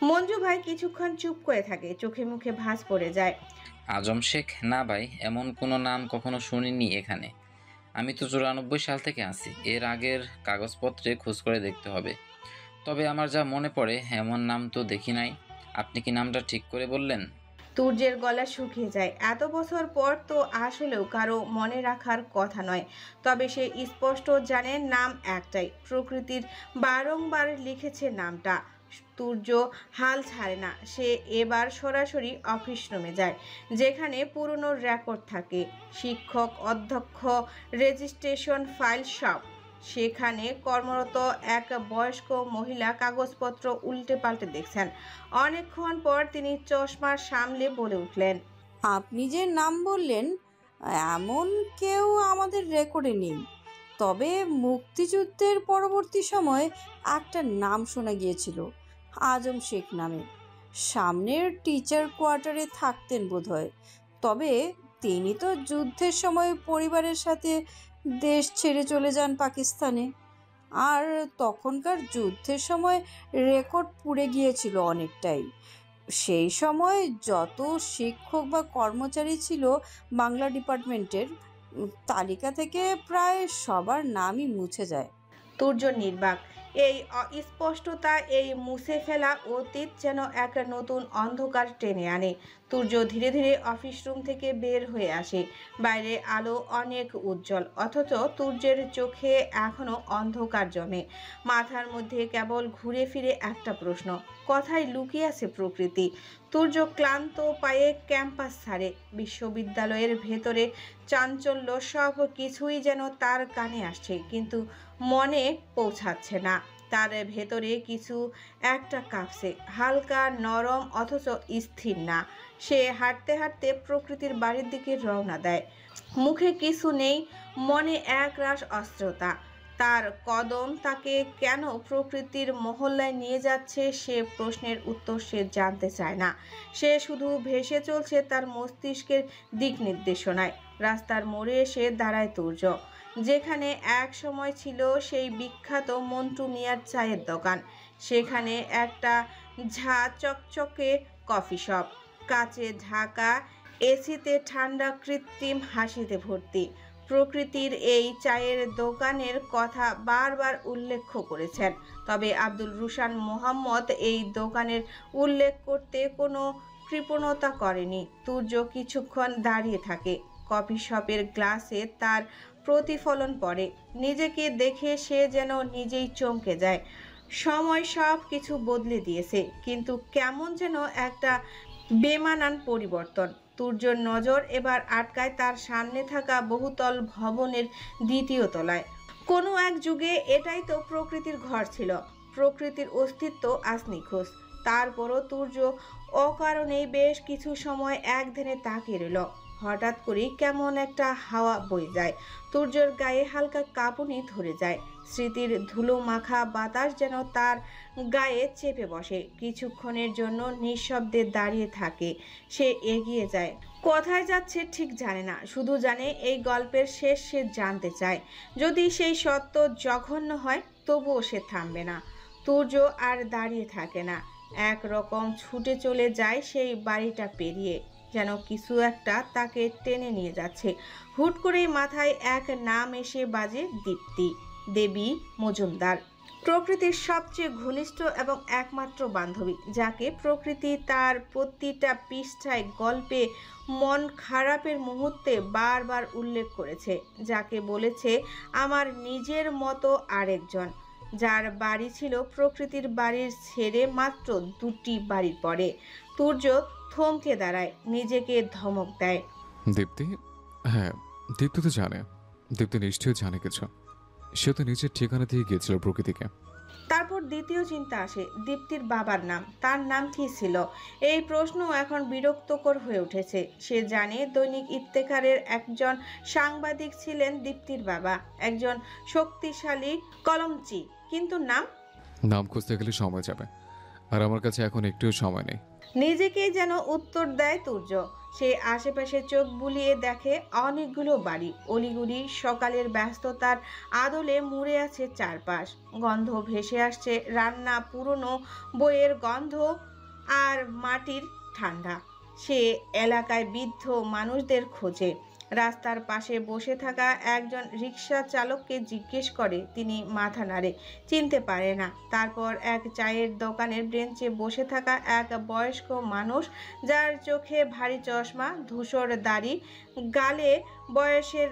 মঞ্জু ভাই কিছুক্ষণ চুপ করে থাকে, চোখে মুখে ভাঁজ পড়ে যায়। আজম শেখ? না ভাই, এমন কোনো নাম কখনো শুনিনি এখানে। আমি তো 94 সাল থেকে আছি, এর আগের কাগজপত্রে খোঁজ করে দেখতে হবে। তবে আমার যা মনে পড়ে এমন নাম তো দেখি নাই। আপনি কি নামটা ঠিক করে বললেন? তুর্যের গলা শুকিয়ে যায়। এত বছর পর তো আসলেও কারো মনে রাখার কথা নয়, তবে সে স্পষ্ট জানে নাম একটাই। প্রকৃতির বারংবার লিখেছে নামটা। তুর্য হাল ছাড়ে না। সে এবার সরাসরি অফিস রুমে যায়, যেখানে পুরনো রেকর্ড থাকে, শিক্ষক, অধ্যক্ষ, রেজিস্ট্রেশন ফাইল সব। সেখানে কর্মরত এক বয়স্ক মহিলা কাগজপত্র উল্টে পাল্টে দেখছেন। অনেকক্ষণ পর তিনি চশমা সামলে বলে উঠলেন, আপনি যে নাম বললেন এমন কেউ আমাদের রেকর্ডে নেই। তবে মুক্তিযুদ্ধের পরবর্তী সময়ে একটা নাম শোনা গিয়েছিল, আজম শেখ নামে। সামনের টিচার কোয়ার্টারে থাকতেন বোধহয়। তবে তিনি তো যুদ্ধের সময় পরিবারের সাথে দেশ ছেড়ে চলে যান পাকিস্তানে। আর তখনকার যুদ্ধের সময় রেকর্ড পুড়ে গিয়েছিল অনেকটাই। সেই সময় যত শিক্ষক বা কর্মচারী ছিল বাংলা ডিপার্টমেন্টের, তালিকা থেকে প্রায় সবার নামই মুছে যায়। তুর্য নির্বাক। এই অস্পষ্টতা, এই মুছে ফেলা অতীত যেন এক নতুন অন্ধকার টেনে আনে। তুর্য ধীরে ধীরে অফিস রুম থেকে বের হয়ে আসে। বাইরে আলো অনেক উজ্জ্বল, অথচ তুর্যের চোখে এখনো অন্ধকার জমে। মাথার মধ্যে কেবল ঘুরে ফিরে একটা প্রশ্ন, কথায় লুকিয়ে আছে প্রকৃতি। তুর্য ক্লান্ত পায়ে ক্যাম্পাস ছাড়ে। বিশ্ববিদ্যালয়ের ভেতরে চাঞ্চল্য, সব কিছুই যেন তার কানে আসছে, কিন্তু মনে পৌঁছাচ্ছে না। তার ভেতরে কিছু একটা কাঁপছে, হালকা নরম অথচ স্থির না। সে হাঁটতে হাঁটতে প্রকৃতির বাড়ির দিকে রওনা দেয়। মুখে কিছু নেই, মনে একরাশ অস্থিরতা। তার কদম তাকে কেন প্রকৃতির মহল্লায় নিয়ে যাচ্ছে সে প্রশ্নের উত্তর সে জানতে চায় না। সে শুধু ভেসে চলছে তার মস্তিষ্কের দিক নির্দেশনায়। রাস্তার মোড়ে এসে দাঁড়ায় তুর্য, যেখানে এক সময় ছিল সেই বিখ্যাত মন্টু মিয়ার চায়ের দোকান। সেখানে একটা ঝা চকচকে কফি শপ, কাচে ঢাকা, এসিতে ঠান্ডা, কৃত্রিম হাসিতে ভর্তি। প্রকৃতির এই চায়ের দোকানের কথা বারবার উল্লেখ করেছেন, তবে আব্দুল রুশান মোহাম্মদ এই দোকানের উল্লেখ করতে কোনো কৃপণতা করেনি। তুর্য কিছুক্ষণ দাঁড়িয়ে থাকে। কফি শপের গ্লাসে তার প্রতিফলন পড়ে। নিজেকে দেখে সে যেন নিজেই চমকে যায়। সময় সব কিছু বদলে দিয়েছে, কিন্তু কেমন যেন একটা বেমানান পরিবর্তন। তুর্যর নজর এবার আটকায় তার সামনে থাকা বহুতল ভবনের দ্বিতীয় তলায়। কোনো এক যুগে এটাই তো প্রকৃতির ঘর ছিল। প্রকৃতির অস্তিত্ব আজ নিখোঁজ। তারপরও তুর্য অকারণেই বেশ কিছু সময় একধানে তাকিয়ে রইল। হঠাৎ করেই কেমন একটা হাওয়া বয়ে যায়। তুর্যর গায়ে হালকা কাঁপুনি ধরে যায়। স্মৃতির ধুলো মাখা বাতাস যেন তার গায়ে চেপে বসে। কিছুক্ষণের জন্য নিঃশব্দে দাঁড়িয়ে থাকে। সে এগিয়ে যায়। কোথায় যাচ্ছে ঠিক জানে না, শুধু জানে এই গল্পের শেষ সে জানতে চায়। যদি সেই সত্য জঘন্য হয়, তবুও সে থামবে না। তুর্য আর দাঁড়িয়ে থাকে না, একরকম ছুটে চলে যায় সেই বাড়িটা পেরিয়ে। যেন কিছু একটা তাকে টেনে নিয়ে যাচ্ছে। হুট করেই মাথায় এক নাম এসে বাজে, দীপ্তি দেবী মজুমদার। প্রকৃতির সবচেয়ে ঘনিষ্ঠ এবং একমাত্র বান্ধবী, যাকে প্রকৃতি তার প্রতিটা পৃষ্ঠায় গল্পে মন খারাপের মুহূর্তে বারবার উল্লেখ করেছে, যাকে বলেছে আমার নিজের মতো আরেকজন, যার বাড়ি ছিল প্রকৃতির বাড়ির ছেড়ে মাত্র 2টি বাড়ির পরে। তুর্য থমকে দাঁড়ায়, নিজেকে ধমক দেয়। দীপ্তি? হ্যাঁ, দীপ্তি তো জানে। দীপ্তি নিশ্চয়ই জানে কিছু। সে তো নিজের ঠিকানা দিয়ে গিয়েছিল প্রকৃতিকে। তারপর দ্বিতীয় চিন্তা আসে, দীপ্তির বাবার নাম। তার নাম কি ছিল? এই প্রশ্ন এখন বিরক্তকর হয়ে উঠেছে। সে জানে দৈনিক ইফতেখারের একজন সাংবাদিক ছিলেন দীপ্তির বাবা, একজন শক্তিশালী কলমচি, কিন্তু নাম নাম খুঁজতে গেলে সময় যাবে। আর আমার কাছে এখন একটুও সময় নেই। নিজেকে যেন উত্তর দেয় তুর্য। সে আশেপাশে চোখ বুলিয়ে দেখে অনেকগুলো বাড়ি, অলিগুলি, সকালের ব্যস্ততার আদলে মুড়ে আছে চারপাশ। গন্ধ ভেসে আসছে, রান্না, পুরনো বইয়ের গন্ধ আর মাটির ঠান্ডা। সে এলাকায় বৃদ্ধ মানুষদের খোঁজে। রাস্তার পাশে বসে থাকা একজন রিক্সা চালককে জিজ্ঞেস করে, তিনি মাথা নাড়ে, চিনতে পারে না। তারপর এক চায়ের দোকানের বেঞ্চে বসে থাকা এক বয়স্ক মানুষ, যার চোখে ভারী চশমা, ধূসর দাড়ি, গালে বয়সের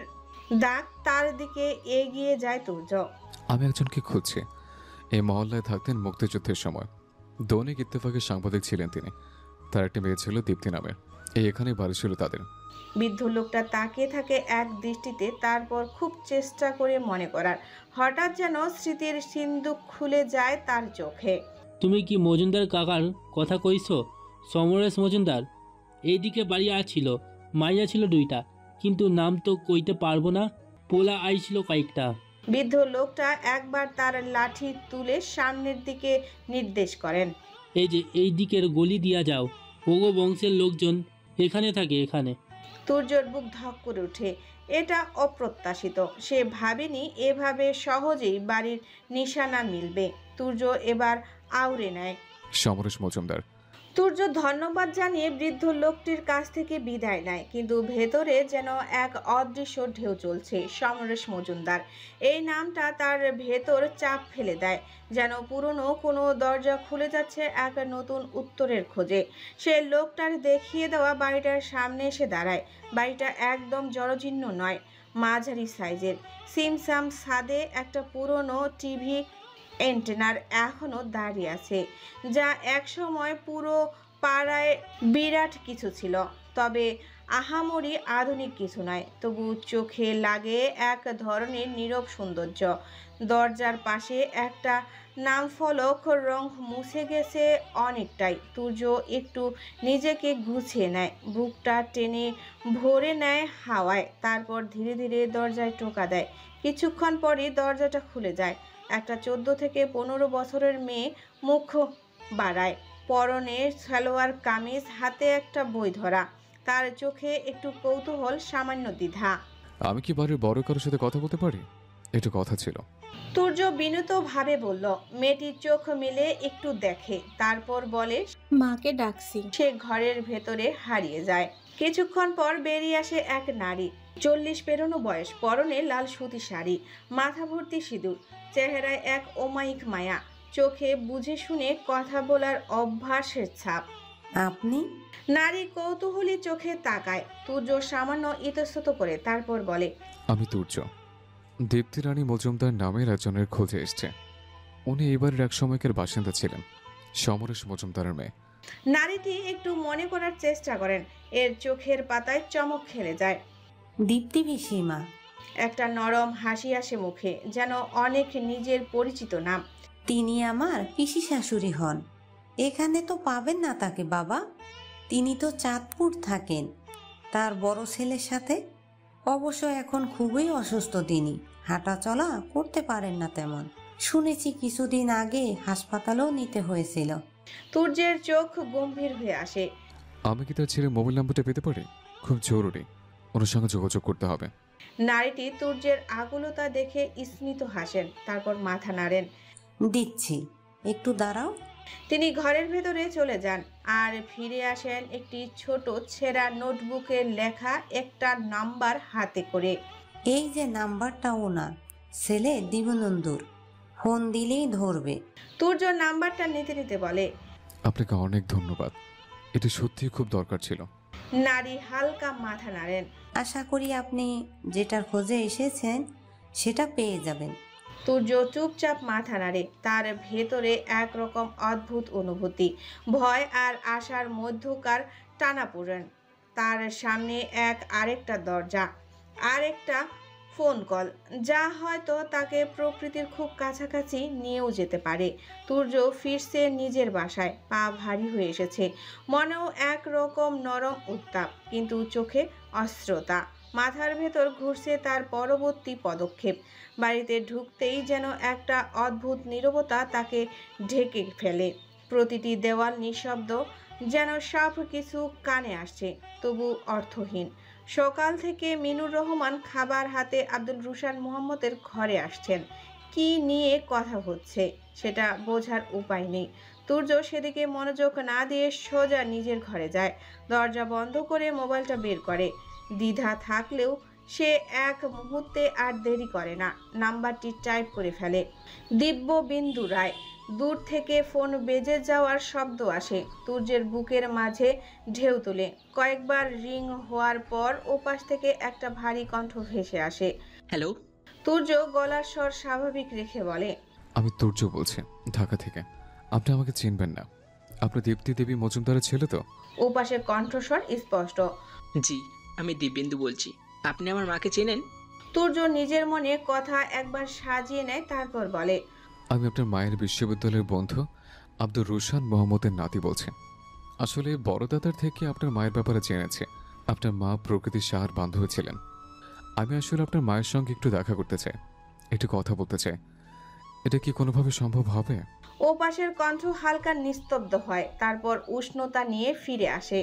দাগ, তার দিকে এগিয়ে যায় তুর্য। আমি একজনকে খুঁজছি। এই মহল্লায় থাকতেন মুক্তিযুদ্ধের সময়। দৈনিক ইত্তেফাকের সাংবাদিক ছিলেন তিনি। তার একটা মেয়ে ছিল দীপ্তি নামের। এখানে বাড়ি ছিল তাদের। বৃদ্ধ লোকটা তাকিয়ে থাকে এক দৃষ্টিতে, তারপর খুব চেষ্টা করে মনে করার। হঠাৎ যেন স্মৃতির সিন্দুক খুলে যায় তার চোখে। তুমি কি মজুমদার কাকার কথা কইছ? সমরেশ মজুমদার এইদিকে বাড়ি আছিল, মাইয়া ছিল 2টা, কিন্তু নাম তো কইতে পারবো না। পোলা আইছিল কয়েকটা। বৃদ্ধ লোকটা একবার তার লাঠি তুলে সামনের দিকে নির্দেশ করেন। এই যে এই দিকের গলি দিয়া যাও, ওগো বংশের লোকজন এখানে থাকে, এখানে। তুর্যর বুক ধক করে ওঠে। এটা অপ্রত্যাশিত। সে ভাবেনি এভাবে সহজেই বাড়ির নিশানা মিলবে। তুর্য এবার আউড়ে নেয়। সমরেশ মজুমদার। তুর্য ধন্যবাদ জানিয়ে বৃদ্ধ লোকটির কাছ থেকে বিদায় নেয়, কিন্তু ভেতরে যেন এক অদৃশ্য ঢেউ চলছে। সমরেশ মজুমদার, এই নামটা তার ভেতর চাপ ফেলে দেয়, যেন পুরনো কোনো দরজা খুলে যাচ্ছে এক নতুন উত্তরের খোঁজে। সে লোকটার দেখিয়ে দেওয়া বাড়িটার সামনে এসে দাঁড়ায়। বাড়িটা একদম জরাজীর্ণ নয়, মাঝারি সাইজের। সিমসাম ছাদে একটা পুরনো টিভি এন্টেনার এখনো দাঁড়িয়ে আছে, যা একসময় পুরো পাড়ায় বিরাট কিছু ছিল। তবে আহামরি আধুনিক কিছু নয়, তবু চোখে লাগে এক ধরনের নীরব সৌন্দর্য। দরজার পাশে একটা নামফলক, রং মুছে গেছে অনেকটাই। তুর্য একটু নিজেকে গুছিয়ে নেয়, বুকটা টেনে ভরে নেয় হাওয়ায়, তারপর ধীরে ধীরে দরজায় টোকা দেয়। কিছুক্ষণ পরই দরজাটা খুলে যায়। একটা 14 থেকে 15 বছরের মেয়ে মুখ বাড়ায়, পরনে সালোয়ার কামিজ, হাতে একটা বই ধরা। তার চোখে একটু কৌতূহল, সামান্য দ্বিধা। আমি কি বাড়ির বড় কারোর সাথে কথা বলতে পারি? একটু কথা ছিল। তুর্য বিনীত ভাবে বলল। মেয়েটির চোখ মেলে একটু দেখে, তারপর বলে, মাকে ডাকছি। সে ঘরের ভেতরে হারিয়ে যায়। কিছুক্ষণ পর বেরিয়ে আসে এক নারী, 40 পেরোনো বয়স, পরনে লাল সুতি শাড়ি, মাথা ভর্তি সিঁদুর, চেহারায় এক অমায়িক মায়া, চোখে বুঝে শুনে কথা বলার অভ্যাসের ছাপ। আপনি? নারী কৌতূহলী চোখে তাকায়। তুর্য সামান্য ইতস্তত করে, তারপর বলে, আমি তুর্য। দীপ্তি রানী মজুমদার নামের একজনের খোঁজে এসছে। উনি এবারের এক সময়কার বাসিন্দা ছিলেন, সমরেশ মজুমদারের মেয়ে। নারীটি একটু মনে করার চেষ্টা করেন। এর চোখের পাতায় চমক খেলে যায়। দীপ্তি পিসিমা। একটা নরম হাসি আসে মুখে, যেন অনেক নিজের পরিচিত নাম। তিনি আমার পিসি শাশুড়ি হন। এখানে তো পাবেন না তাকে বাবা, তিনি তো চাঁদপুর থাকেন তার বড় ছেলের সাথে। অবশ্য এখন খুবই অসুস্থ, তিনি হাঁটা চলা করতে পারেন না তেমন। শুনেছি কিছুদিন আগে হাসপাতালেও নিতে হয়েছিল। তুর্যের চোখ গম্ভীর হয়ে আসে। আমি কি তার ছেলের মোবাইল নাম্বারটা পেতে পারি? খুব জরুরি, ওনার সঙ্গে যোগাযোগ করতে হবে। নারীটি তুর্যের আকুলতা দেখে স্মিত হাসেন, তারপর মাথা নাড়েন। দিচ্ছি, একটু দাঁড়াও। তিনি ঘরের ভেতরে চলে যান আর ফিরে আসেন একটি ছোট ছেঁড়া নোটবুকে লেখা একটা নাম্বার হাতে করে। এই যে নাম্বারটা ওনার ছেলে দিবনন্দুর, ফোন দিলেই ধরবে। তুর্য নাম্বারটা নিতে নিতে বলে, আপনাকে অনেক ধন্যবাদ, এটা সত্যিই খুব দরকার ছিল। নারী হালকা মাথা নাড়েন। আশা করি আপনি যেটার খোঁজে এসেছেন সেটা পেয়ে যাবেন। তুর্য চুপচাপ মাথা নাড়ে। তার ভেতরে একরকম অদ্ভুত অনুভূতি, ভয় আর আশার মধ্যকার টানাপোড়েন। তার সামনে আরেকটা দরজা, আরেকটা ফোন কল, যা হয়তো তাকে প্রকৃতির খুব কাছাকাছি নিয়েও যেতে পারে। তুর্য ফিরছে নিজের বাসায়, পা ভারী হয়ে এসেছে, মনেও একরকম নরম উত্তাপ, কিন্তু চোখে অস্থিরতা। মাথার ভেতর ঘুরছে তার পরবর্তী পদক্ষেপ। বাড়িতে ঢুকতেই যেন একটা অদ্ভুত নীরবতা তাকে ঢেকে ফেলে। প্রতিটি দেওয়াল নিঃশব্দ, যেন সব কিছু কানে আসছে, তবু অর্থহীন। সকাল থেকে মিনুর রহমান খাবার হাতে আব্দুল রুশান মোহাম্মদের ঘরে আসছেন। কি নিয়ে কথা হচ্ছে সেটা বোঝার উপায় নেই। তুর্য সেদিকে মনোযোগ না দিয়ে সোজা নিজের ঘরে যায়। দরজা বন্ধ করে মোবাইলটা বের করে। দ্বিধা থাকলেও সে এক মুহূর্তে আর দেরি করে না, নাম্বারটি টাইপ করে ফেলে। দিব্যবিন্দু রায়। দূর থেকে ফোন বেজে যাওয়ার শব্দ আসে। তুর্যের বুকের মাঝে ঢেউ তুলে। কয়েকবার রিং হওয়ার পর ওপাশ থেকে একটা ভারী কণ্ঠ ভেসে আসে। হ্যালো। তুর্য গলার স্বর স্বাভাবিক রেখে বলে, আমি তুর্য বলছি, ঢাকা থেকে। আপনি আমাকে চিনবেন না, আপনি দীপ্তি দেবী মজুমদারের ছেলে তো? ওপাশে কণ্ঠস্বর স্পষ্ট। জি, আমি দিব্যেন্দু বলছি। আপনি আমার মাকে চেনেন? তুর্য নিজের মনে কথা একবার সাজিয়ে নেয়, তারপর বলে, আমি আপনার মায়ের বিশ্ববিদ্যালয়ের বন্ধু আব্দুর রুশান মোহাম্মদের নাতি বলছি। আসলে বড় দাদার থেকে আপনার মায়ের ব্যাপারে জেনেছি। আপনার মা প্রকৃতি সাহার বান্ধবী ছিলেন। আমি আসলে আপনার মায়ের সঙ্গে একটু দেখা করতে চাই, একটু কথা বলতে চাই। এটা কি কোনোভাবে সম্ভব হবে? ওপাশের কণ্ঠ হালকা নিস্তব্ধ হয়, তারপর উষ্ণতা নিয়ে ফিরে আসে।